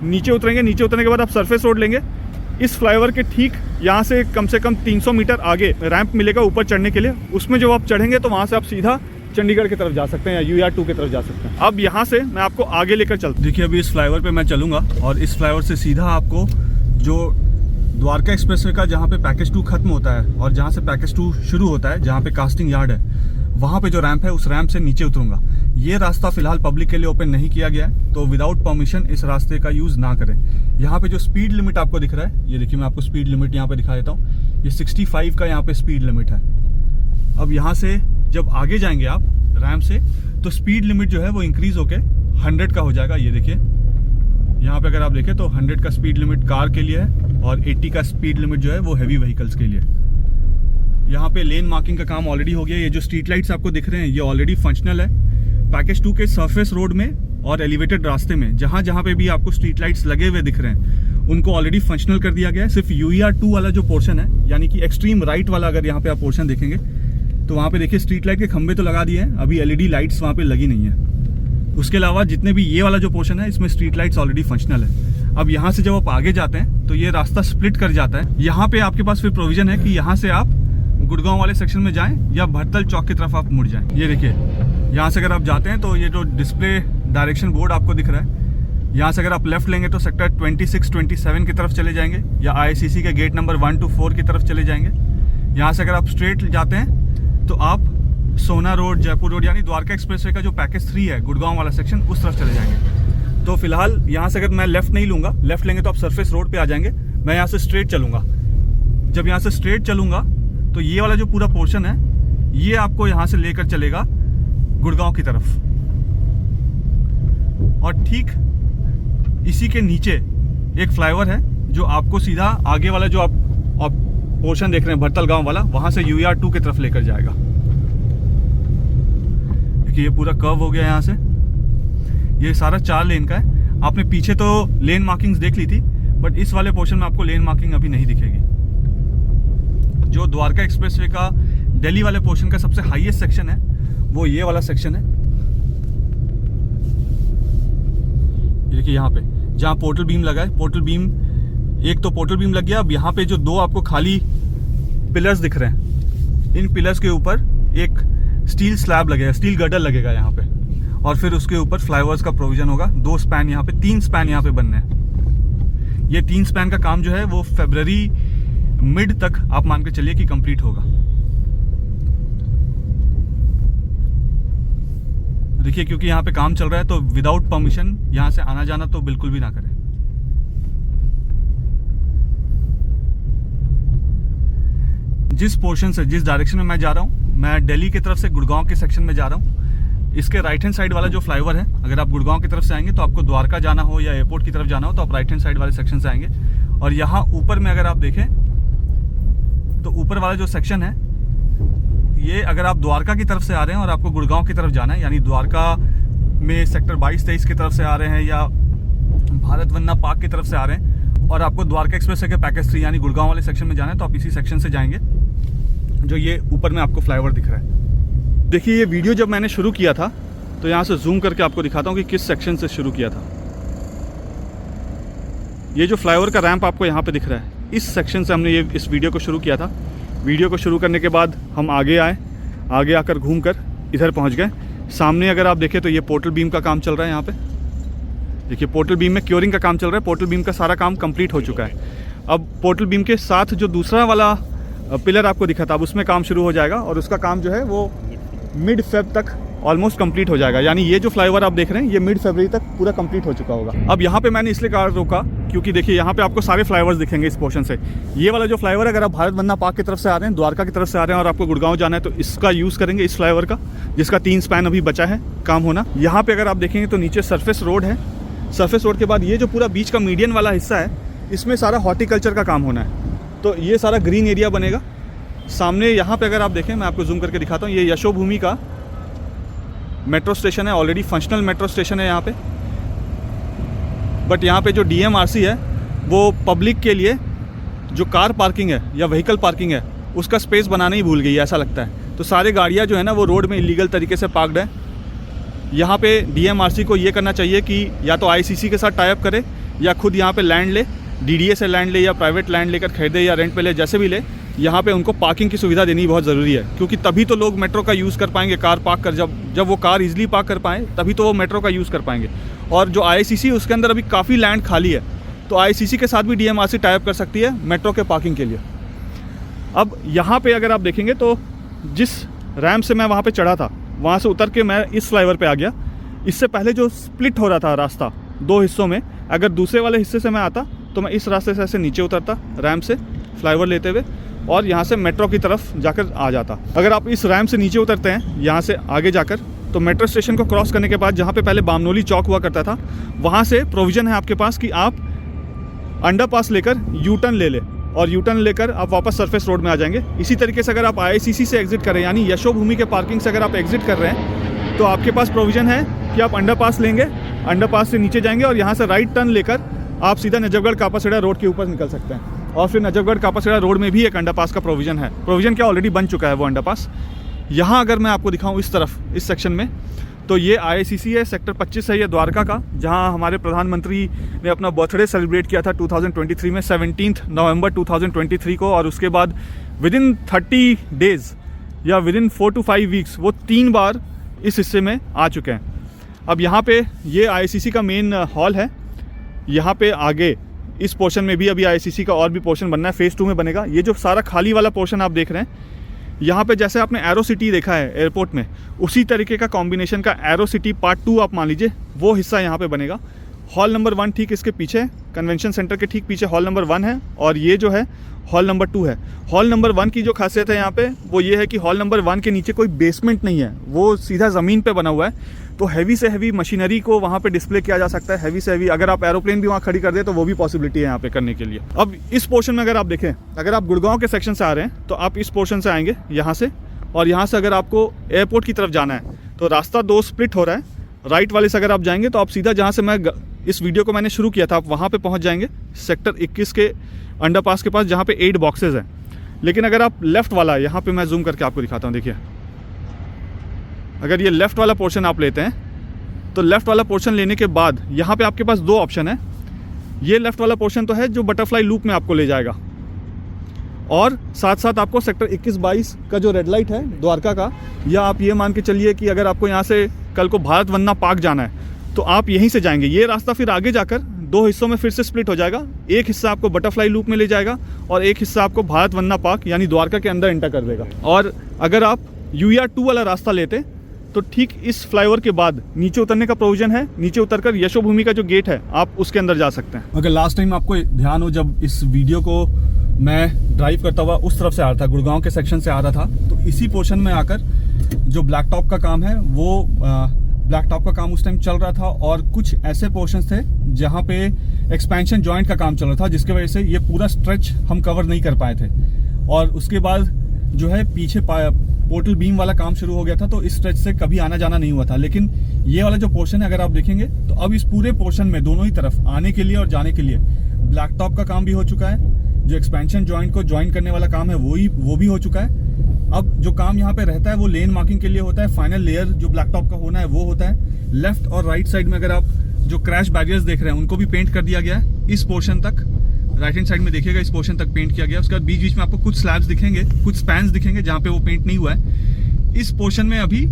नीचे उतरेंगे, नीचे उतरने के बाद आप सरफेस रोड लेंगे। इस फ्लाईओवर के ठीक यहाँ से कम 300 मीटर आगे रैंप मिलेगा ऊपर चढ़ने के लिए, उसमें जब आप चढ़ेंगे तो वहाँ से आप सीधा चंडीगढ़ की तरफ जा सकते हैं या UER2 की तरफ जा सकते हैं। अब यहाँ से मैं आपको आगे लेकर चलता। देखिए अभी इस फ्लाईओवर पे मैं चलूँगा और इस फ्लाईओवर से सीधा आपको जो द्वारका एक्सप्रेसवे का जहाँ पे पैकेज 2 खत्म होता है और जहाँ से पैकेज 2 शुरू होता है, जहाँ पे कास्टिंग यार्ड है, वहाँ पे जो रैंप है उस रैंप से नीचे उतरूँगा। ये रास्ता फिलहाल पब्लिक के लिए ओपन नहीं किया गया है, तो विदाउट परमिशन इस रास्ते का यूज़ ना करें। यहाँ पे जो स्पीड लिमिट आपको दिख रहा है, ये देखिए मैं आपको स्पीड लिमिट यहाँ पे दिखा देता हूँ, ये 65 का यहाँ पे स्पीड लिमिट है। अब यहाँ से जब आगे जाएंगे आप रैंप से तो स्पीड लिमिट जो है वो इंक्रीज होके 100 का हो जाएगा। ये देखिए यहाँ पे अगर आप देखें तो 100 का स्पीड लिमिट कार के लिए है और 80 का स्पीड लिमिट जो है वो हैवी व्हीकल्स के लिए। यहाँ पे लेन मार्किंग का काम ऑलरेडी हो गया। ये जो स्ट्रीट लाइट्स आपको दिख रहे हैं ये ऑलरेडी फंक्शनल है। पैकेज 2 के सरफेस रोड में और एलिवेटेड रास्ते में जहाँ जहाँ पे भी आपको स्ट्रीट लाइट्स लगे हुए दिख रहे हैं उनको ऑलरेडी फंक्शनल कर दिया गया है। सिर्फ UER2 वाला जो पोर्शन है यानी कि एक्सट्रीम राइट वाला अगर यहाँ पे आप पोर्शन देखेंगे तो वहाँ पे देखिए स्ट्रीट लाइट के खंभे तो लगा दिए हैं, अभी LED लाइट्स वहाँ पे लगी नहीं है। उसके अलावा जितने भी ये वाला जो पोर्शन है इसमें स्ट्रीट लाइट्स ऑलरेडी फंक्शनल है। अब यहाँ से जब आप आगे जाते हैं तो ये रास्ता स्प्लिट कर जाता है। यहाँ पे आपके पास फिर प्रोविजन है कि यहाँ से आप गुड़गांव वाले सेक्शन में जाएं या भरतल चौक की तरफ आप मुड़ जाएं। ये देखिए यहाँ से अगर आप जाते हैं तो ये जो डिस्प्ले डायरेक्शन बोर्ड आपको दिख रहा है, यहाँ से अगर आप लेफ्ट लेंगे तो सेक्टर 26, 27 की तरफ चले जाएंगे या IICC के गेट नंबर 1 to 4 की तरफ चले जाएंगे। यहाँ से अगर आप स्ट्रेट जाते हैं तो आप सोना रोड, जयपुर रोड यानी द्वारका एक्सप्रेसवे का जो पैकेज 3 है गुड़गांव वाला सेक्शन उस तरफ चले जाएंगे। तो फिलहाल यहाँ से अगर मैं लेफ्ट नहीं लूँगा, लेफ्ट लेंगे तो आप सरफेस रोड पे आ जाएंगे। मैं यहाँ से स्ट्रेट चलूँगा। जब यहाँ से स्ट्रेट चलूँगा तो ये वाला जो पूरा पोर्शन है ये आपको यहाँ से लेकर चलेगा गुड़गांव की तरफ, और ठीक इसी के नीचे एक फ्लाईओवर है जो आपको सीधा आगे वाला जो आप पोर्शन देख रहे हैं भरतल गांव वाला, वहां से UER2 की तरफ लेकर जाएगा। देखिए ये पूरा कर्व हो गया यहाँ से। ये सारा 4 लेन का है। आपने पीछे तो लेन मार्किंग्स देख ली थी, बट इस वाले पोर्शन में आपको लेन मार्किंग अभी नहीं दिखेगी। जो द्वारका एक्सप्रेसवे का दिल्ली वाले पोर्शन का सबसे हाईएस्ट सेक्शन है वो ये वाला सेक्शन है। देखिए यहाँ पे जहाँ पोर्टल बीम लगा है, पोर्टल बीम एक तो पोर्टल बीम लग गया। अब यहाँ पे जो 2 आपको खाली पिलर्स दिख रहे हैं, इन पिलर्स के ऊपर एक स्टील स्लैब लगेगा, स्टील गर्डर लगेगा यहाँ पे, और फिर उसके ऊपर फ्लाईओवर्स का प्रोविजन होगा। 2 स्पैन यहाँ पे, 3 स्पैन यहाँ पे बनने हैं। ये 3 स्पैन का काम जो है वो फरवरी मिड तक आप मान के चलिए कि कंप्लीट होगा। देखिए क्योंकि यहाँ पे काम चल रहा है तो विदाउट परमिशन यहाँ से आना जाना तो बिल्कुल भी ना करें। जिस पोर्शन से, जिस डायरेक्शन में मैं जा रहा हूँ, मैं दिल्ली की तरफ से गुड़गांव के सेक्शन में जा रहा हूँ। इसके राइट हैंड साइड वाला जो फ्लाईओवर है, अगर आप गुड़गांव की तरफ से आएंगे तो आपको द्वारका जाना हो या एयरपोर्ट की तरफ जाना हो तो आप राइट हैंड साइड वाले सेक्शन से आएंगे। और यहाँ ऊपर में अगर आप देखें तो ऊपर वाला जो सेक्शन है, ये अगर आप द्वारका की तरफ से आ रहे हैं और आपको गुड़गांव की तरफ जाना है, यानी द्वारका में सेक्टर 22-23 की तरफ से आ रहे हैं या भारत वन्ना पार्क की तरफ से आ रहे हैं और आपको द्वारका एक्सप्रेस के पैकेज 3 यानी गुड़गांव वाले सेक्शन में जाना है, तो आप इसी सेक्शन से जाएंगे जो ये ऊपर में आपको फ्लाईओवर दिख रहा है। देखिए, ये वीडियो जब मैंने शुरू किया था तो यहाँ से जूम करके आपको दिखाता हूँ कि किस सेक्शन से शुरू किया था। ये जो फ्लाईओवर का रैंप आपको यहाँ पे दिख रहा है, इस सेक्शन से हमने इस वीडियो को शुरू किया था। वीडियो को शुरू करने के बाद हम आगे आए, आगे आकर घूमकर इधर पहुँच गए। सामने अगर आप देखें तो ये पोर्टल बीम का काम चल रहा है। यहाँ पे देखिए, पोर्टल बीम में क्योरिंग का काम चल रहा है। पोर्टल बीम का सारा काम कंप्लीट हो चुका है। अब पोर्टल बीम के साथ जो दूसरा वाला पिलर आपको दिखा था, अब उसमें काम शुरू हो जाएगा और उसका काम जो है वो मिड फेब तक ऑलमोस्ट कंप्लीट हो जाएगा। यानी ये जो फ्लाईओवर आप देख रहे हैं ये मिड फरवरी तक पूरा कंप्लीट हो चुका होगा। अब यहाँ पे मैंने इसलिए कार रोका क्योंकि देखिए यहाँ पे आपको सारे फ्लाईओवर्स दिखेंगे इस पोर्शन से। ये वाला जो फ्लाईओवर अगर आप भारत वन्ना पार्क की तरफ से आ रहे हैं, द्वारका की तरफ से आ रहे हैं और आपको गुड़गांव जाना है तो इसका यूज़ करेंगे, इस फ्लाईओवर का, जिसका 3 स्पैन अभी बचा है काम होना। यहाँ पे अगर आप देखेंगे तो नीचे सरफेस रोड है। सरफेस रोड के बाद ये जो पूरा बीच का मीडियन वाला हिस्सा है, इसमें सारा हॉर्टिकल्चर का काम होना है। तो ये सारा ग्रीन एरिया बनेगा। सामने यहाँ पे अगर आप देखें, मैं आपको जूम करके दिखाता हूँ, ये यशोभूमि का मेट्रो स्टेशन है। ऑलरेडी फंक्शनल मेट्रो स्टेशन है यहाँ पे। बट यहाँ पे जो DMRC है वो पब्लिक के लिए जो कार पार्किंग है या व्हीकल पार्किंग है उसका स्पेस बनाना ही भूल गई है, ऐसा लगता है। तो सारे गाड़ियाँ जो है ना वो रोड में इलीगल तरीके से पार्क्ड है। यहाँ पे DMRC को ये करना चाहिए कि या तो ICC के साथ टाई अप करे या खुद यहाँ पे लैंड ले, DDA से लैंड ले या प्राइवेट लैंड लेकर खरीदे या रेंट पे ले, जैसे भी ले। यहाँ पे उनको पार्किंग की सुविधा देनी बहुत ज़रूरी है, क्योंकि तभी तो लोग मेट्रो का यूज़ कर पाएंगे। कार पार्क कर जब वो कार इजीली पार्क कर पाएँ तभी तो वो मेट्रो का यूज़ कर पाएंगे। और जो ICC उसके अंदर अभी काफ़ी लैंड खाली है, तो ICC के साथ भी DMRC टाई अप कर सकती है मेट्रो के पार्किंग के लिए। अब यहाँ पे अगर आप देखेंगे तो जिस रैम्प से मैं वहाँ पे चढ़ा था, वहाँ से उतर के मैं इस फ्लाईओवर पे आ गया। इससे पहले जो स्प्लिट हो रहा था रास्ता 2 हिस्सों में, अगर दूसरे वाले हिस्से से मैं आता तो मैं इस रास्ते से ऐसे नीचे उतरता रैम्प से फ्लाईओवर लेते हुए और यहाँ से मेट्रो की तरफ जाकर आ जाता। अगर आप इस रैम्प से नीचे उतरते हैं यहाँ से आगे जाकर, तो मेट्रो स्टेशन को क्रॉस करने के बाद जहाँ पे पहले बामनोली चौक हुआ करता था, वहाँ से प्रोविज़न है आपके पास कि आप अंडरपास लेकर U-टर्न ले लें और U-टर्न लेकर आप वापस सरफेस रोड में आ जाएंगे। इसी तरीके से अगर आप ICC से एग्जिट करें, यानी यशोभूमि के पार्किंग से अगर आप एग्जिट कर रहे हैं, तो आपके पास प्रोविज़न है कि आप अंडरपास लेंगे, अंडरपास से नीचे जाएंगे और यहाँ से राइट टर्न लेकर आप सीधा नजफगढ़ कापासेड़ा रोड के ऊपर निकल सकते हैं। और फिर नजफगढ़ कापासेड़ा रोड में भी एक अंडरपास का प्रोविज़न है। प्रोविज़न क्या ऑलरेडी बन चुका है वो अंडरपास। यहाँ अगर मैं आपको दिखाऊँ इस तरफ, इस सेक्शन में, तो ये ICC है, सेक्टर 25 है ये द्वारका का, जहाँ हमारे प्रधानमंत्री ने अपना बर्थडे सेलिब्रेट किया था 2023 में 17 नवंबर 2023 को। और उसके बाद विदिन 30 डेज़ या विदिन 4 to 5 वीक्स वो 3 बार इस हिस्से में आ चुके हैं। अब यहाँ पे ये ICC का मेन हॉल है। यहाँ पे आगे इस पोर्शन में भी अभी ICC का और भी पोर्शन बनना है, फेज़ 2 में बनेगा। ये जो सारा खाली वाला पोर्शन आप देख रहे हैं, यहाँ पे जैसे आपने एरो सिटी देखा है एयरपोर्ट में, उसी तरीके का कॉम्बिनेशन का एरो सिटी पार्ट 2 आप मान लीजिए, वो हिस्सा यहाँ पे बनेगा। हॉल नंबर 1 ठीक इसके पीछे, कन्वेंशन सेंटर के ठीक पीछे हॉल नंबर 1 है और ये जो है हॉल नंबर 2 है। हॉल नंबर 1 की जो खासियत है यहाँ पे वो ये है कि हॉल नंबर 1 के नीचे कोई बेसमेंट नहीं है, वो सीधा ज़मीन पे बना हुआ है। तो हैवी से हैवी मशीनरी को वहाँ पे डिस्प्ले किया जा सकता है। हैवी से हैवी अगर आप एरोप्लेन भी वहाँ खड़ी कर दे तो वो भी पॉसिबिलिटी है यहाँ पे करने के लिए। अब इस पोर्शन में अगर आप देखें, अगर आप गुड़गांव के सेक्शन से आ रहे हैं तो आप इस पोर्शन से आएंगे यहाँ से, और यहाँ से अगर आपको एयरपोर्ट की तरफ जाना है तो रास्ता 2 स्प्लिट हो रहा है। राइट वाले से अगर आप जाएंगे तो आप सीधा जहाँ से मैं इस वीडियो को मैंने शुरू किया था, आप वहाँ पे पहुँच जाएंगे सेक्टर 21 के अंडरपास के पास, जहाँ पे 8 बॉक्सेज हैं। लेकिन अगर आप लेफ़्ट वाला, यहाँ पे मैं जूम करके आपको दिखाता हूँ, देखिए, अगर ये लेफ़्ट वाला पोर्शन आप लेते हैं तो लेफ़्ट वाला पोर्शन लेने के बाद यहाँ पे आपके पास 2 ऑप्शन है। ये लेफ़्ट वाला पोर्शन तो है जो बटरफ्लाई लूप में आपको ले जाएगा, और साथ साथ आपको सेक्टर 21-22 का जो रेड लाइट है द्वारका का, या आप ये मान के चलिए कि अगर आपको यहाँ से कल को भारत वन्ना पार्क जाना है तो आप यहीं से जाएंगे। ये रास्ता फिर आगे जाकर 2 हिस्सों में फिर से स्प्लिट हो जाएगा। एक हिस्सा आपको बटरफ्लाई लूप में ले जाएगा और एक हिस्सा आपको भारत वन्ना पार्क यानी द्वारका के अंदर एंटर कर देगा। और अगर आप UR2 वाला रास्ता लेते तो ठीक इस फ्लाईओवर के बाद नीचे उतरने का प्रोविजन है। नीचे उतरकर यशोभूमि का जो गेट है आप उसके अंदर जा सकते हैं। अगर लास्ट टाइम आपको ध्यान हो, जब इस वीडियो को मैं ड्राइव करता हुआ उस तरफ से आ रहा था, गुड़गांव के सेक्शन से आ रहा था, तो इसी पोर्शन में आकर जो ब्लैक टॉप का काम है वो ब्लैक टॉप का काम उस टाइम चल रहा था और कुछ ऐसे पोर्शंस थे जहाँ पे एक्सपेंशन जॉइंट का काम चल रहा था, जिसकी वजह से ये पूरा स्ट्रेच हम कवर नहीं कर पाए थे। और उसके बाद जो है पीछे पोर्टल बीम वाला काम शुरू हो गया था, तो इस स्ट्रेच से कभी आना जाना नहीं हुआ था। लेकिन ये वाला जो पोर्शन है अगर आप देखेंगे तो अब इस पूरे पोर्शन में दोनों ही तरफ आने के लिए और जाने के लिए ब्लैक टॉप का काम भी हो चुका है। जो एक्सपेंशन जॉइंट को ज्वाइन करने वाला काम है वो भी हो चुका है। अब जो काम यहाँ पे रहता है वो लेन मार्किंग के लिए होता है। फाइनल लेयर जो ब्लैक टॉप का होना है वो होता है। लेफ्ट और राइट साइड में अगर आप जो क्रैश बैरियर्स देख रहे हैं उनको भी पेंट कर दिया गया है। इस पोर्शन तक राइट हैंड साइड में देखिएगा, इस पोर्शन तक पेंट किया गया। उसके बाद बीच बीच में आपको कुछ स्लैब्स दिखेंगे, कुछ स्पैन्स दिखेंगे जहाँ पे वो पेंट नहीं हुआ है। इस पोर्शन में अभी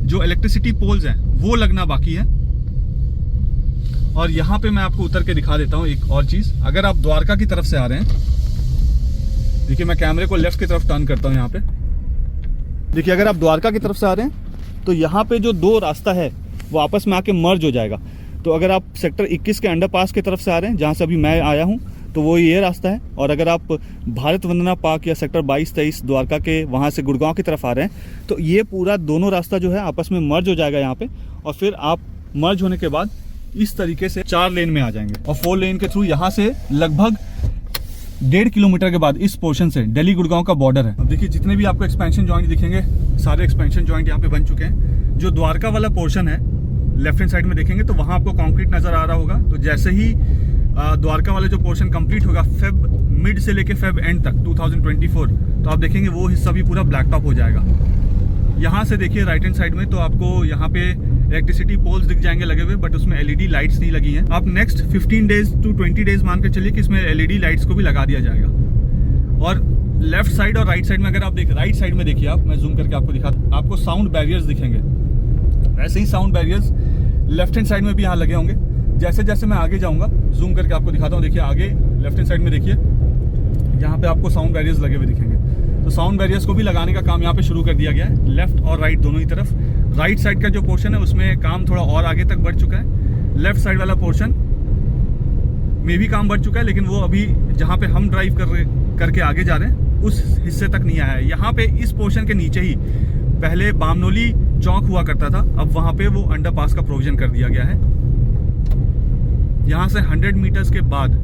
जो इलेक्ट्रिसिटी पोल्स हैं वो लगना बाकी है। और यहाँ पे मैं आपको उतर के दिखा देता हूँ एक और चीज। अगर आप द्वारका की तरफ से आ रहे हैं, देखिए मैं कैमरे को लेफ्ट की तरफ टर्न करता हूँ। यहाँ पे देखिए, अगर आप द्वारका की तरफ से आ रहे हैं तो यहाँ पे जो दो रास्ता है वो आपस में आके मर्ज हो जाएगा। तो अगर आप सेक्टर 21 के अंडरपास की तरफ से आ रहे हैं, जहाँ से अभी मैं आया हूँ, तो वो ये रास्ता है। और अगर आप भारत वंदना पार्क या सेक्टर 22-23 द्वारका के वहाँ से गुड़गांव की तरफ आ रहे हैं, तो ये पूरा दोनों रास्ता जो है आपस में मर्ज हो जाएगा यहाँ पे। और फिर आप मर्ज होने के बाद इस तरीके से 4 लेन में आ जाएंगे। और 4 लेन के थ्रू यहाँ से लगभग 1.5 किलोमीटर के बाद इस पोर्शन से दिल्ली गुड़गांव का बॉर्डर है। अब देखिए, जितने भी आपको एक्सपेंशन जॉइंट दिखेंगे सारे एक्सपेंशन जॉइंट यहाँ पे बन चुके हैं। जो द्वारका वाला पोर्शन है लेफ्ट हैंड साइड में देखेंगे तो वहाँ आपको कंक्रीट नजर आ रहा होगा। तो जैसे ही द्वारका वाला जो पोर्शन कंप्लीट होगा फेब मिड से लेके फेब एंड तक 2024, तो आप देखेंगे वो हिस्सा भी पूरा ब्लैक टॉप हो जाएगा। यहाँ से देखिए राइट हैंड साइड में तो आपको यहाँ पे इलेक्ट्रिसिटी पोल्स दिख जाएंगे लगे हुए, बट उसमें एलईडी लाइट्स नहीं लगी हैं। आप नेक्स्ट 15 डेज टू 20 डेज मान के चलिए कि इसमें एलईडी लाइट्स को भी लगा दिया जाएगा। और लेफ्ट साइड और राइट साइड में अगर आप राइट साइड में देखिए, आप मैं जूम करके आपको दिखाता, आपको साउंड बैरियर्स दिखेंगे। वैसे ही sound barriers left hand side में भी यहाँ लगे होंगे। जैसे जैसे मैं आगे जाऊँगा जूम करके आपको दिखाता हूँ। देखिए आगे लेफ्ट हैंड साइड में देखिए, यहाँ पे आपको साउंड बैरियर्स लगे हुए दिखेंगे। तो साउंड बैरियर्स को भी लगाने का काम यहाँ पे शुरू कर दिया गया है, लेफ्ट और राइट दोनों ही तरफ। राइट साइड का जो पोर्शन है उसमें काम थोड़ा और आगे तक बढ़ चुका है। लेफ्ट साइड वाला पोर्शन में भी काम बढ़ चुका है, लेकिन वो अभी जहाँ पे हम ड्राइव करके आगे जा रहे हैं उस हिस्से तक नहीं आया है। यहाँ पे इस पोर्शन के नीचे ही पहले बामनोली चौक हुआ करता था, अब वहाँ पे वो अंडरपास का प्रोविजन कर दिया गया है। यहाँ से 100 मीटर्स के बाद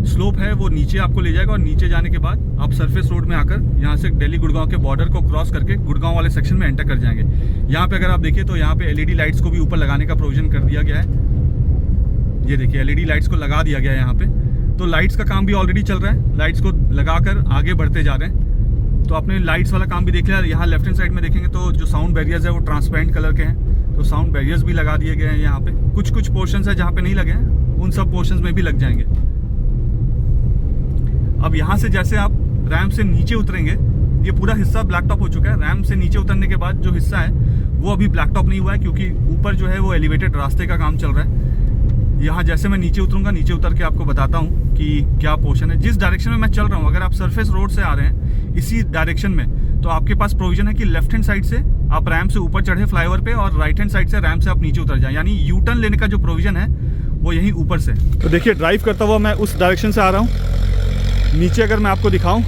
स्लोप है वो नीचे आपको ले जाएगा और नीचे जाने के बाद आप सरफेस रोड में आकर यहाँ से दिल्ली गुड़गांव के बॉर्डर को क्रॉस करके गुड़गांव वाले सेक्शन में एंटर कर जाएंगे। यहाँ पे अगर आप देखिए तो यहाँ पे एलईडी लाइट्स को भी ऊपर लगाने का प्रोविजन कर दिया गया है। ये देखिए एलईडी लाइट्स को लगा दिया गया है यहाँ पे। तो लाइट्स का काम भी ऑलरेडी चल रहा है, लाइट्स को लगाकर आगे बढ़ते जा रहे हैं। तो आपने लाइट्स वाला काम भी देख लिया। यहाँ लेफ्ट हैंड साइड में देखेंगे तो जो साउंड बैरियर्स है वो ट्रांसपेरेंट कलर के हैं, तो साउंड बैरियर्स भी लगा दिए गए हैं यहाँ पे। कुछ पोर्शंस है जहाँ पे नहीं लगे हैं, उन सब पोर्शंस में भी लग जाएंगे। अब यहाँ से जैसे आप रैम्प से नीचे उतरेंगे, ये पूरा हिस्सा ब्लैक टॉप हो चुका है। रैम्प से नीचे उतरने के बाद जो हिस्सा है वो अभी ब्लैक टॉप नहीं हुआ है, क्योंकि ऊपर जो है वो एलिवेटेड रास्ते का काम चल रहा है। यहाँ जैसे मैं नीचे उतरूंगा, नीचे उतर के आपको बताता हूँ कि क्या पोर्शन है। जिस डायरेक्शन में मैं चल रहा हूँ, अगर आप सरफेस रोड से आ रहे हैं इसी डायरेक्शन में, तो आपके पास प्रोविजन है कि लेफ्ट हैंड साइड से आप रैम्प से ऊपर चढ़े फ्लाईओवर पे, और राइट हैंड साइड से रैम्प से आप नीचे उतर जाए। यानी यू टर्न लेने का जो प्रोविजन है वो यहीं ऊपर से। तो देखिए ड्राइव करता हुआ मैं उस डायरेक्शन से आ रहा हूँ। नीचे अगर मैं आपको दिखाऊं,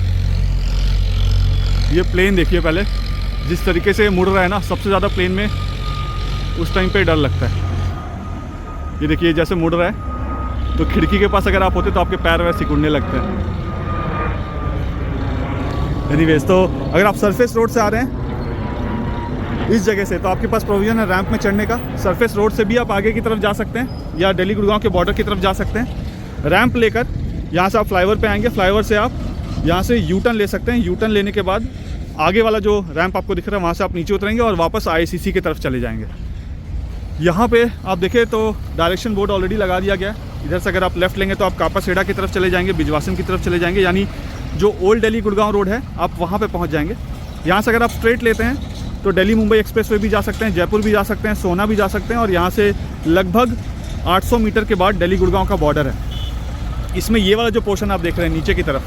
ये प्लेन देखिए पहले जिस तरीके से मुड़ रहा है ना, सबसे ज़्यादा प्लेन में उस टाइम पे डर लगता है। ये देखिए जैसे मुड़ रहा है, तो खिड़की के पास अगर आप होते तो आपके पैर वैसे सिकुड़ने लगते हैं। एनीवेज, तो अगर आप सरफेस रोड से आ रहे हैं इस जगह से, तो आपके पास प्रोविजन है रैंप में चढ़ने का। सरफेस रोड से भी आप आगे की तरफ जा सकते हैं या दिल्ली गुड़गांव के बॉर्डर की तरफ जा सकते हैं। रैंप लेकर यहाँ से आप फ्लाईओवर पे आएंगे, फ्लाईओवर से आप यहाँ से यू टर्न ले सकते हैं। यू टर्न लेने के बाद आगे वाला जो रैंप आपको दिख रहा है वहाँ से आप नीचे उतरेंगे और वापस IICC की तरफ चले जाएंगे। यहाँ पे आप देखें तो डायरेक्शन बोर्ड ऑलरेडी लगा दिया गया है। इधर से अगर आप लेफ्ट लेंगे तो आप कापासेड़ा की तरफ चले जाएंगे, बिजवासन की तरफ चले जाएंगे, यानी जो ओल्ड दिल्ली गुड़गांव रोड है आप वहाँ पे पहुँच जाएंगे। यहाँ से अगर आप स्ट्रेट लेते हैं तो दिल्ली मुंबई एक्सप्रेस वे भी जा सकते हैं, जयपुर भी जा सकते हैं, सोना भी जा सकते हैं, और यहाँ से लगभग 800 मीटर के बाद दिल्ली गुड़गांव का बॉर्डर है। इसमें ये वाला जो पोर्शन आप देख रहे हैं नीचे की तरफ,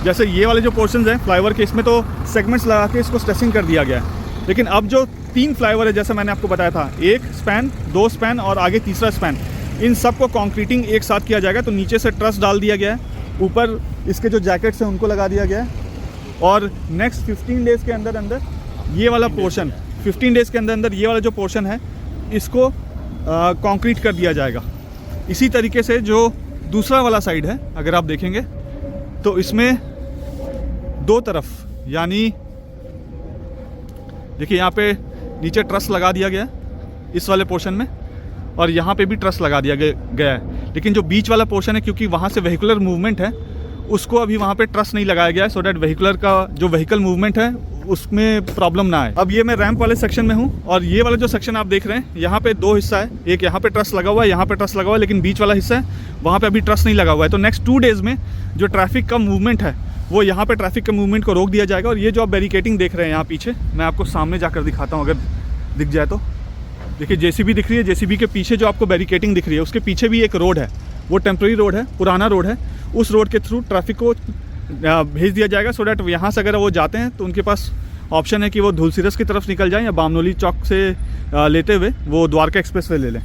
जैसे ये वाले जो पोर्शंस हैं फ्लाईओवर के, इसमें तो सेगमेंट्स लगा के इसको स्ट्रेसिंग कर दिया गया है। लेकिन अब जो 3 फ्लाईओवर है जैसे मैंने आपको बताया था, 1 स्पैन, 2 स्पैन और आगे तीसरा स्पैन, इन सब को कॉन्क्रीटिंग एक साथ किया जाएगा। तो नीचे से ट्रस डाल दिया गया है, ऊपर इसके जो जैकेट्स हैं उनको लगा दिया गया है, और नेक्स्ट 15 डेज़ के अंदर अंदर ये वाला पोर्शन 15 डेज़ के अंदर अंदर ये वाला जो पोर्शन है इसको कंक्रीट कर दिया जाएगा। इसी तरीके से जो दूसरा वाला साइड है अगर आप देखेंगे तो इसमें दो तरफ, यानी देखिए यहाँ पे नीचे ट्रस लगा दिया गया है इस वाले पोर्शन में, और यहाँ पे भी ट्रस लगा दिया गया है। लेकिन जो बीच वाला पोर्शन है, क्योंकि वहाँ से वेहिकुलर मूवमेंट है, उसको अभी वहाँ पे ट्रस नहीं लगाया गया है, सो डैट वेहिकुलर का जो व्हीकल मूवमेंट है उसमें प्रॉब्लम ना आए। अब ये मैं रैंप वाले सेक्शन में हूँ, और ये वाला जो सेक्शन आप देख रहे हैं यहाँ पे दो हिस्सा है, एक यहाँ पे ट्रस लगा हुआ है, यहाँ पे ट्रस लगा हुआ है, लेकिन बीच वाला हिस्सा है वहाँ पे अभी ट्रस नहीं लगा हुआ है। तो नेक्स्ट 2 डेज़ में जो ट्रैफिक का मूवमेंट है वो यहाँ पे ट्रैफिक के मूवमेंट को रोक दिया जाएगा। और ये जो आप बैरिकेटिंग देख रहे हैं यहाँ पीछे, मैं आपको सामने जाकर दिखाता हूँ अगर दिख जाए तो। देखिए जेसीबी दिख रही है, जेसीबी के पीछे जो आपको बैरिकेटिंग दिख रही है उसके पीछे भी एक रोड है, वो टेम्प्रेरी रोड है, पुराना रोड है। उस रोड के थ्रू ट्रैफिक को भेज दिया जाएगा, सो डैट यहाँ से अगर वो जाते हैं तो उनके पास ऑप्शन है कि वो धुलसिरस की तरफ निकल जाएं या बामनोली चौक से लेते हुए वो द्वारका एक्सप्रेस वे ले लें।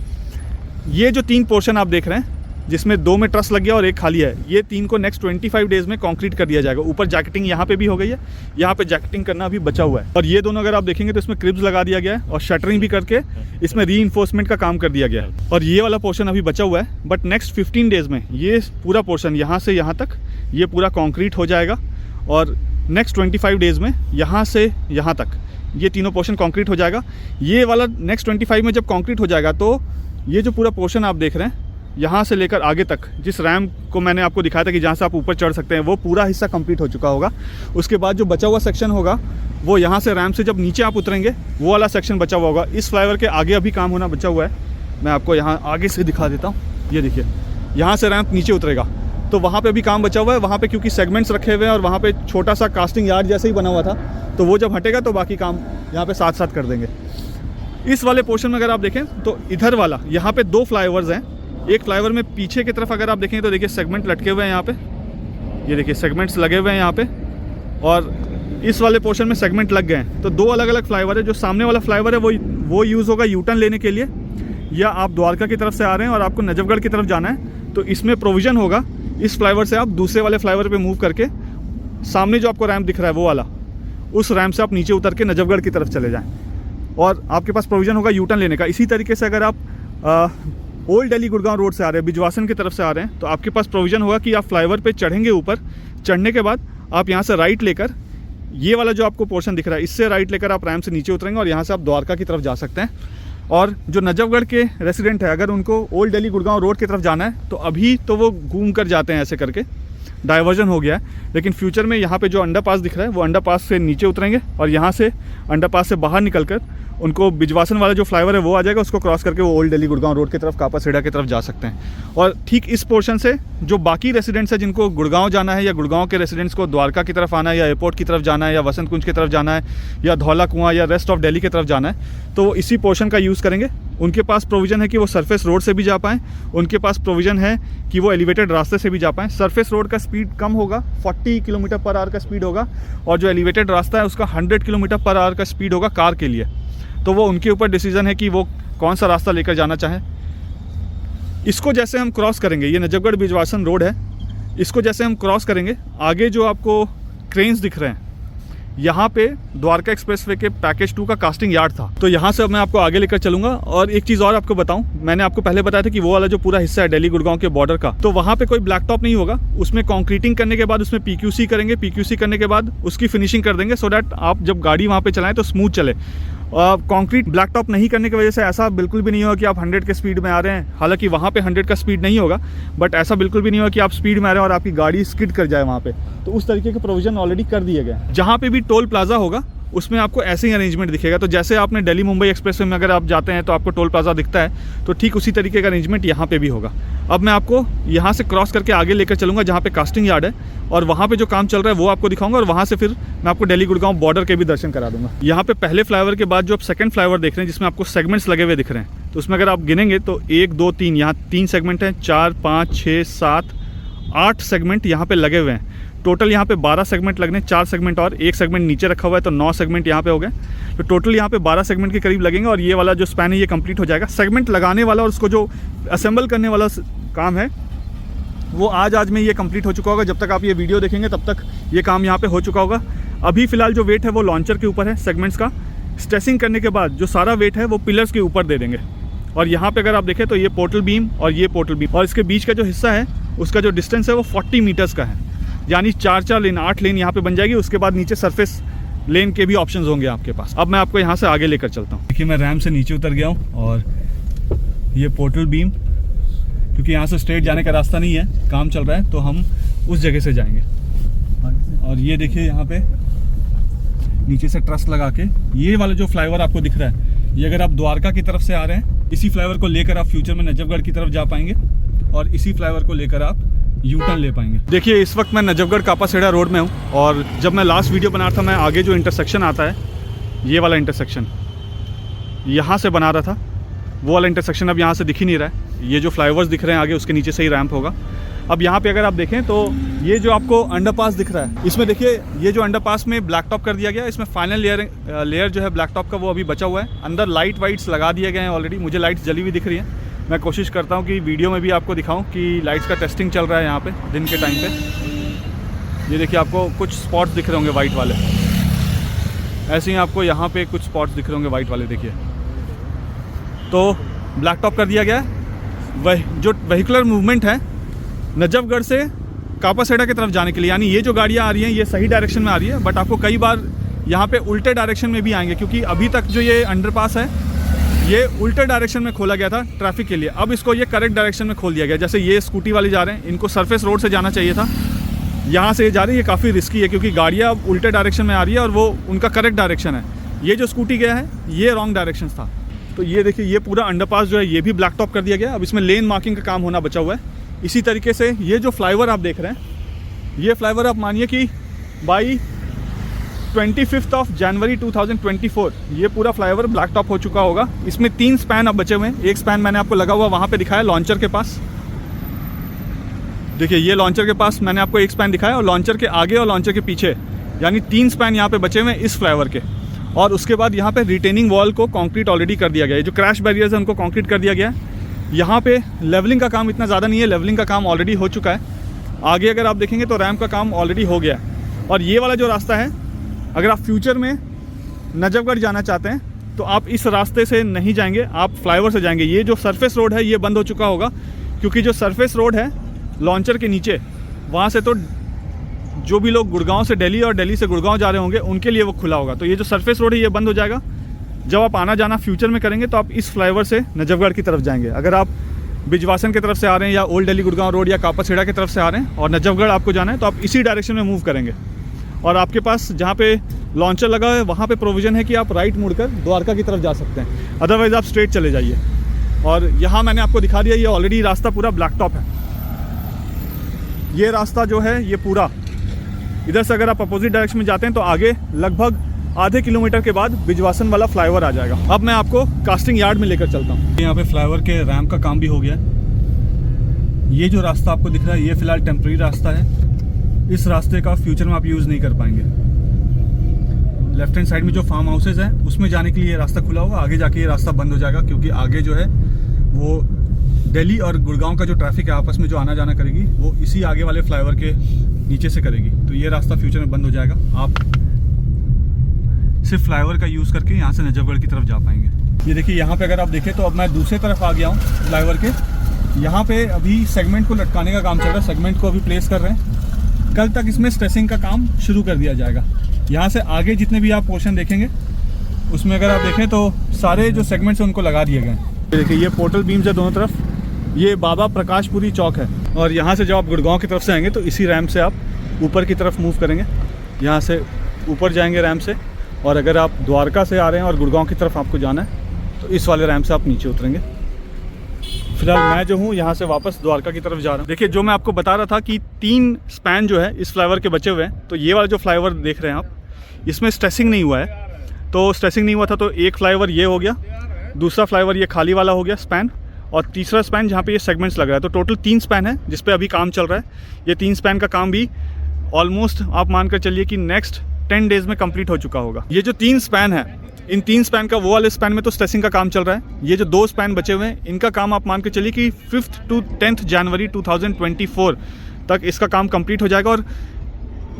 ये जो 3 पोर्शन आप देख रहे हैं जिसमें 2 में ट्रस लग गया और 1 खाली है, ये 3 को नेक्स्ट 25 डेज़ में कंक्रीट कर दिया जाएगा। ऊपर जैकेटिंग यहाँ पे भी हो गई है, यहाँ पे जैकेटिंग करना अभी बचा हुआ है। और ये दोनों अगर आप देखेंगे तो इसमें क्रिब्स लगा दिया गया है और शटरिंग भी करके इसमें रीइंफोर्समेंट का काम कर दिया गया है। और ये वाला पोर्शन अभी बचा हुआ है, बट नेक्स्ट 15 डेज़ में ये पूरा पोर्शन यहाँ से यहाँ तक ये पूरा कॉन्क्रीट हो जाएगा। और नेक्स्ट 25 डेज़ में यहाँ से यहाँ तक ये तीनों पोर्शन कंक्रीट हो जाएगा। ये वाला नेक्स्ट 25 में जब कंक्रीट हो जाएगा तो ये जो पूरा पोर्शन आप देख रहे हैं यहाँ से लेकर आगे तक, जिस रैम्प को मैंने आपको दिखाया था कि जहाँ से आप ऊपर चढ़ सकते हैं, वो पूरा हिस्सा कंप्लीट हो चुका होगा। उसके बाद जो बचा हुआ सेक्शन होगा वो यहाँ से रैम्प से जब नीचे आप उतरेंगे वो वाला सेक्शन बचा हुआ होगा। इस फ्लाईओवर के आगे अभी काम होना बचा हुआ है, मैं आपको यहाँ आगे से दिखा देता हूँ। ये देखिए यहाँ से रैम्प नीचे उतरेगा तो वहाँ पे भी काम बचा हुआ है। वहाँ पे क्योंकि सेगमेंट्स रखे हुए हैं और वहाँ पे छोटा सा कास्टिंग यार्ड जैसे ही बना हुआ था, तो वो जब हटेगा तो बाकी काम यहाँ पे साथ साथ कर देंगे। इस वाले पोर्शन में अगर आप देखें तो इधर वाला यहाँ पे 2 फ्लाईओवर्स हैं। एक फ्लाईओवर में पीछे की तरफ अगर आप देखें तो देखिए सेगमेंट लटके हुए हैं यहाँ पे, ये देखिए सेगमेंट्स लगे हुए हैं यहाँ पे, और इस वाले पोर्शन में सेगमेंट लग गए हैं। तो 2 अलग अलग फ्लाईओवर है। जो सामने वाला फ्लाईओवर है वो यूज़ होगा यू टर्न लेने के लिए, या आप द्वारका की तरफ से आ रहे हैं और आपको नजफगढ़ की तरफ जाना है तो इसमें प्रोविज़न होगा इस फ्लाईओवर से आप दूसरे वाले फ्लाईओवर पे मूव करके सामने जो आपको रैंप दिख रहा है वो वाला, उस रैंप से आप नीचे उतर के नजफगढ़ की तरफ चले जाएं और आपके पास प्रोविज़न होगा यू टर्न लेने का। इसी तरीके से अगर आप ओल्ड दिल्ली गुड़गांव रोड से आ रहे हैं, बिजवासन की तरफ से आ रहे हैं, तो आपके पास प्रोविज़न होगा कि आप फ्लाईओवर पे चढ़ेंगे। ऊपर चढ़ने के बाद आप यहाँ से राइट लेकर, ये वाला जो आपको पोर्शन दिख रहा है इससे राइट लेकर आप रैंप से नीचे उतरेंगे और यहाँ से आप द्वारका की तरफ जा सकते हैं। और जो नजफगढ़ के रेसिडेंट है, अगर उनको ओल्ड दिल्ली गुड़गांव रोड की तरफ जाना है तो अभी तो वो घूम कर जाते हैं, ऐसे करके डाइवर्जन हो गया है। लेकिन फ्यूचर में यहाँ पे जो अंडरपास दिख रहा है वो अंडरपास से नीचे उतरेंगे और यहाँ से अंडरपास से बाहर निकलकर उनको बिजवासन वाला जो फ्लाईओवर है वो आ जाएगा, उसको क्रॉस करके वो ओल्ड दिल्ली गुड़गांव रोड की तरफ, कापासेड़ा की तरफ जा सकते हैं। और ठीक इस पोर्शन से जो बाकी रेसिडेंट्स हैं जिनको गुड़गांव जाना है, या गुड़गांव के रेसिडेंट्स को द्वारका की तरफ आना है, या एयरपोर्ट की तरफ जाना है, या वसंत कुंज की तरफ जाना है, या धौला कुआं या रेस्ट ऑफ दिल्ली की तरफ जाना है, तो वो इसी पोर्शन का यूज़ करेंगे। उनके पास प्रोविज़न है कि वो सरफेस रोड से भी जा पाएँ, उनके पास प्रोविज़न है कि वो एलिवेटेड रास्ते से भी जा पाएँ। सरफेस रोड का स्पीड कम होगा, 40 किलोमीटर पर आवर का स्पीड होगा, और जो एलिवेटेड रास्ता है उसका 100 किलोमीटर पर आवर का स्पीड होगा कार के लिए। तो वो उनके ऊपर डिसीजन है कि वो कौन सा रास्ता लेकर जाना चाहें। इसको जैसे हम क्रॉस करेंगे, ये नजफगढ़ बिजवासन रोड है, इसको जैसे हम क्रॉस करेंगे, आगे जो आपको क्रेन्स दिख रहे हैं, यहाँ पे द्वारका एक्सप्रेसवे के पैकेज 2 का कास्टिंग यार्ड था। तो यहाँ से अब मैं आपको आगे लेकर चलूंगा। और एक चीज़ और आपको बताऊं, मैंने आपको पहले बताया था कि वो वाला जो पूरा हिस्सा है दिल्ली गुड़गांव के बॉर्डर का, तो वहाँ पे कोई ब्लैक टॉप नहीं होगा। उसमें कंक्रीटिंग करने के बाद उसमें PQC करेंगे, PQC करने के बाद उसकी फिनिशिंग कर देंगे, सो डैट आप जब गाड़ी वहाँ पे चलाएं तो स्मूथ चले। कंक्रीट ब्लैक टॉप नहीं करने की वजह से ऐसा बिल्कुल भी नहीं होगा कि आप 100 के स्पीड में आ रहे हैं। हालांकि वहाँ पे 100 का स्पीड नहीं होगा, बट ऐसा बिल्कुल भी नहीं होगा कि आप स्पीड में आ रहे हैं और आपकी गाड़ी स्किड कर जाए वहाँ पे। तो उस तरीके के प्रोविज़न ऑलरेडी कर दिए गए। जहाँ पे भी टोल प्लाजा होगा उसमें आपको ऐसे ही अरेंजमेंट दिखेगा। तो जैसे आपने दिल्ली मुंबई एक्सप्रेसवे में अगर आप जाते हैं तो आपको टोल प्लाजा दिखता है, तो ठीक उसी तरीके का अरेंजमेंट यहाँ पे भी होगा। अब मैं आपको यहाँ से क्रॉस करके आगे लेकर चलूँगा जहाँ पे कास्टिंग यार्ड है, और वहाँ पे जो काम चल रहा है वो आपको दिखाऊंगा, और वहाँ से फिर मैं आपको दिल्ली गुड़गांव बॉर्डर के भी दर्शन करा दूंगा। यहाँ पे पहले फ्लाईओवर के बाद जो आप सेकंड फ्लाईओवर देख रहे हैं जिसमें आपको सेगमेंट्स लगे हुए दिख रहे हैं, तो उसमें अगर आप गिनेंगे तो 1 2 3, यहाँ 3 सेगमेंट हैं, 4 5 6 7 8 सेगमेंट यहाँ पे लगे हुए हैं। टोटल यहाँ पे 12 सेगमेंट लगने, 4 सेगमेंट और 1 सेगमेंट नीचे रखा हुआ है, तो 9 सेगमेंट यहाँ पे हो गए। तो टोटल यहाँ पे 12 सेगमेंट के करीब लगेंगे, और ये वाला जो स्पैन है ये कंप्लीट हो जाएगा। सेगमेंट लगाने वाला और उसको जो असेंबल करने वाला काम है वो आज में ये कंप्लीट हो चुका होगा। जब तक आप ये वीडियो देखेंगे तब तक ये काम यहाँ पे हो चुका होगा। अभी फ़िलहाल जो वेट है वो लॉन्चर के ऊपर है सेगमेंट्स का। स्ट्रेसिंग करने के बाद जो सारा वेट है वो पिलर्स के ऊपर दे देंगे। और यहाँ पे अगर आप देखें तो ये पोर्टल बीम और ये पोर्टल बीम और इसके बीच का जो हिस्सा है उसका जो डिस्टेंस है वो 40 मीटर्स का है, यानी 4 लेन 8 लेन यहाँ पे बन जाएगी। उसके बाद नीचे सरफेस लेन के भी ऑप्शंस होंगे आपके पास। अब मैं आपको यहाँ से आगे लेकर चलता हूँ। देखिए मैं रैम से नीचे उतर गया हूँ और ये पोर्टल बीम, क्योंकि यहाँ से स्ट्रेट जाने का रास्ता नहीं है, काम चल रहा है, तो हम उस जगह से जाएंगे। और ये देखिए यहाँ पे नीचे से ट्रस लगा के ये वाला जो फ्लाईओवर आपको दिख रहा है, ये अगर आप द्वारका की तरफ से आ रहे हैं, इसी फ्लाईओवर को लेकर आप फ्यूचर में नजफगढ़ की तरफ जा पाएंगे और इसी फ्लाईओवर को लेकर आप यू टर्न ले पाएंगे। देखिए इस वक्त मैं नजफगढ़ कापासेड़ा रोड में हूँ और जब मैं लास्ट वीडियो बना रहा था, मैं आगे जो इंटरसेक्शन आता है, ये वाला इंटरसेक्शन यहाँ से बना रहा था, वो वाला इंटरसेक्शन अब यहाँ से दिख ही नहीं रहा है। ये जो फ्लाईओवर्स दिख रहे हैं आगे, उसके नीचे से ही रैंप होगा। अब यहाँ पे अगर आप देखें तो ये जो आपको अंडरपास दिख रहा है, इसमें देखिए ये जो अंडरपास में ब्लैक टॉप कर दिया गया है, इसमें फाइनल लेयर जो है ब्लैक टॉप का वो अभी बचा हुआ है। अंदर लाइट वाइट्स लगा दिए गए हैं ऑलरेडी, मुझे लाइट्स जली हुई दिख रही हैं। मैं कोशिश करता हूँ कि वीडियो में भी आपको दिखाऊँ कि लाइट्स का टेस्टिंग चल रहा है यहाँ पे दिन के टाइम पे। ये देखिए आपको कुछ स्पॉट्स दिख रहे होंगे वाइट वाले, ऐसे ही आपको यहाँ पे कुछ स्पॉट्स दिख रहे होंगे वाइट वाले। देखिए तो ब्लैक टॉप कर दिया गया है। वह जो वेहिकुलर मूवमेंट है नजफगढ़ से कापासेड़ा की तरफ जाने के लिए, यानी ये जो गाड़ियाँ आ रही हैं ये सही डायरेक्शन में आ रही है, बट आपको कई बार यहाँ पे उल्टे डायरेक्शन में भी आएंगे, क्योंकि अभी तक जो ये अंडरपास है ये उल्टे डायरेक्शन में खोला गया था ट्रैफिक के लिए। अब इसको ये करेक्ट डायरेक्शन में खोल दिया गया। जैसे ये स्कूटी वाले जा रहे हैं, इनको सरफेस रोड से जाना चाहिए था, यहाँ से ये जा रही है। ये काफ़ी रिस्की है क्योंकि गाड़ियाँ अब उल्टे डायरेक्शन में आ रही है और वो उनका करेक्ट डायरेक्शन है। ये जो स्कूटी गया है ये रॉन्ग डायरेक्शन था। तो ये देखिए ये पूरा अंडरपास जो है ये भी ब्लैक टॉप कर दिया गया। अब इसमें लेन मार्किंग का काम होना बचा हुआ है। इसी तरीके से ये जो फ्लाईओवर आप देख रहे हैं, ये फ्लाईओवर आप मानिए कि बाई 25 जनवरी 2024 ये पूरा फ्लाईओवर ब्लैक टॉप हो चुका होगा। इसमें 3 स्पैन अब बचे हुए हैं। एक स्पैन मैंने आपको लगा हुआ वहाँ पे दिखाया लॉन्चर के पास। देखिए ये लॉन्चर के पास मैंने आपको एक स्पैन दिखाया और लॉन्चर के आगे और लॉन्चर के पीछे, यानी 3 स्पैन यहाँ पे बचे हुए हैं इस फ्लाईओवर के। और उसके बाद यहाँ पे रिटेनिंग वॉल को कंक्रीट ऑलरेडी कर दिया गया है। जो क्रैश बैरियर्स है उनको कंक्रीट कर दिया गया है। यहाँ पे लेवलिंग का काम इतना ज़्यादा नहीं है, लेवलिंग का काम ऑलरेडी हो चुका है। आगे अगर आप देखेंगे तो रैम्प का काम ऑलरेडी हो गया है। और ये वाला जो रास्ता है, अगर आप फ्यूचर में नजफगढ़ जाना चाहते हैं तो आप इस रास्ते से नहीं जाएंगे, आप फ्लाईओवर से जाएंगे। ये जो सरफेस रोड है ये बंद हो चुका होगा, क्योंकि जो सरफेस रोड है लॉन्चर के नीचे, वहाँ से तो जो भी लोग गुड़गांव से दिल्ली और दिल्ली से गुड़गांव जा रहे होंगे उनके लिए वो खुला होगा। तो ये जो सरफेस रोड है ये बंद हो जाएगा। जब आप आना जाना फ्यूचर में करेंगे तो आप इस फ्लाईओवर से नजफगढ़ की तरफ जाएंगे। अगर आप बिजवासन की तरफ से आ रहे हैं या ओल्ड दिल्ली गुड़गांव रोड या कापासेड़ा की तरफ से आ रहे हैं और नजफगढ़ आपको जाना है तो आप इसी डायरेक्शन में मूव करेंगे। और आपके पास जहाँ पे लॉन्चर लगा है वहाँ पे प्रोविज़न है कि आप राइट मुड़कर द्वारका की तरफ जा सकते हैं, अदरवाइज़ आप स्ट्रेट चले जाइए। और यहाँ मैंने आपको दिखा दिया, ये ऑलरेडी रास्ता पूरा ब्लैक टॉप है। ये रास्ता जो है ये पूरा इधर से अगर आप अपोजिट डायरेक्शन में जाते हैं तो आगे लगभग आधे किलोमीटर के बाद बिजवासन वाला फ्लाईओवर आ जाएगा। अब मैं आपको कास्टिंग यार्ड में लेकर चलता हूँ। यहाँ पे फ्लाईओवर के रैम्प का काम भी हो गया है। ये जो रास्ता आपको दिख रहा है ये फिलहाल टेम्प्रेरी रास्ता है। इस रास्ते का फ्यूचर में आप यूज़ नहीं कर पाएंगे। लेफ्ट हैंड साइड में जो फार्म हाउसेज हैं उसमें जाने के लिए ये रास्ता खुला होगा, आगे जाके ये रास्ता बंद हो जाएगा, क्योंकि आगे जो है वो दिल्ली और गुड़गांव का जो ट्रैफिक है आपस में जो आना जाना करेगी वो इसी आगे वाले फ्लाईओवर के नीचे से करेगी। तो ये रास्ता फ्यूचर में बंद हो जाएगा। आप सिर्फ फ्लाईओवर का यूज़ करके यहाँ से नजफगढ़ की तरफ जा पाएंगे। ये देखिए यहाँ पे अगर आप देखें तो अब मैं दूसरे तरफ आ गया हूँ फ्लाईओवर के। यहाँ पे अभी सेगमेंट को लटकाने का काम चल रहा है, सेगमेंट को अभी प्लेस कर रहे हैं। कल तक इसमें स्ट्रेसिंग का काम शुरू कर दिया जाएगा। यहाँ से आगे जितने भी आप पोर्शन देखेंगे उसमें अगर आप देखें तो सारे जो सेगमेंट्स हैं उनको लगा दिए गए हैं। देखिए ये पोर्टल बीम्स है दोनों तरफ। ये बाबा प्रकाशपुरी चौक है और यहाँ से जब आप गुड़गांव की तरफ से आएंगे तो इसी रैम्प से आप ऊपर की तरफ मूव करेंगे। यहाँ से ऊपर जाएंगे रैम्प से, और अगर आप द्वारका से आ रहे हैं और गुड़गांव की तरफ आपको जाना है तो इस वाले रैम्प से आप नीचे उतरेंगे। फिलहाल मैं जो हूँ यहाँ से वापस द्वारका की तरफ जा रहा हूँ। देखिए जो मैं आपको बता रहा था कि 3 स्पैन जो है इस फ्लाईओवर के बचे हुए हैं, तो ये वाला जो फ्लाईओवर देख रहे हैं आप, इसमें स्ट्रेसिंग नहीं हुआ है। तो स्ट्रेसिंग नहीं हुआ था तो एक फ्लाईओवर ये हो गया, दूसरा फ्लाईओवर ये खाली वाला हो गया स्पैन, और तीसरा स्पैन जहाँ पे ये सेगमेंट्स लग रहा है। तो टोटल 3 स्पैन है जिस पे अभी काम चल रहा है। ये 3 स्पैन का काम भी ऑलमोस्ट आप मानकर चलिए कि नेक्स्ट 10 डेज़ में कंप्लीट हो चुका होगा। ये जो 3 स्पैन है, इन 3 स्पैन का वो वाले स्पैन में तो स्ट्रेसिंग का काम चल रहा है। ये जो 2 स्पैन बचे हुए हैं इनका काम आप मान के चलिए कि 5th to 10th जनवरी 2024 तक इसका काम कंप्लीट हो जाएगा। और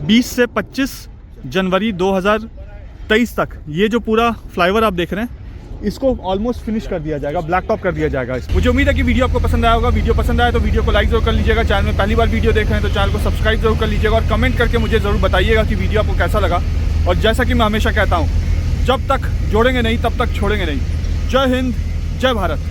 20 से 25 जनवरी 2023 तक ये जो पूरा फ्लाईओवर आप देख रहे हैं इसको ऑलमोस्ट फिनिश कर दिया जाएगा, ब्लैक टॉप कर दिया जाएगा। मुझे उम्मीद है कि वीडियो आपको पसंद आया होगा। वीडियो पसंद आया तो वीडियो को लाइक जरूर कर लीजिएगा। चैनल में पहली बार वीडियो देख रहे हैं तो चैनल को सब्सक्राइब जरूर कर लीजिएगा और कमेंट करके मुझे ज़रूर बताइएगा कि वीडियो आपको कैसा लगा। और जैसा कि मैं हमेशा कहता हूँ, जब तक जोड़ेंगे नहीं तब तक छोड़ेंगे नहीं। जय हिंद, जय भारत।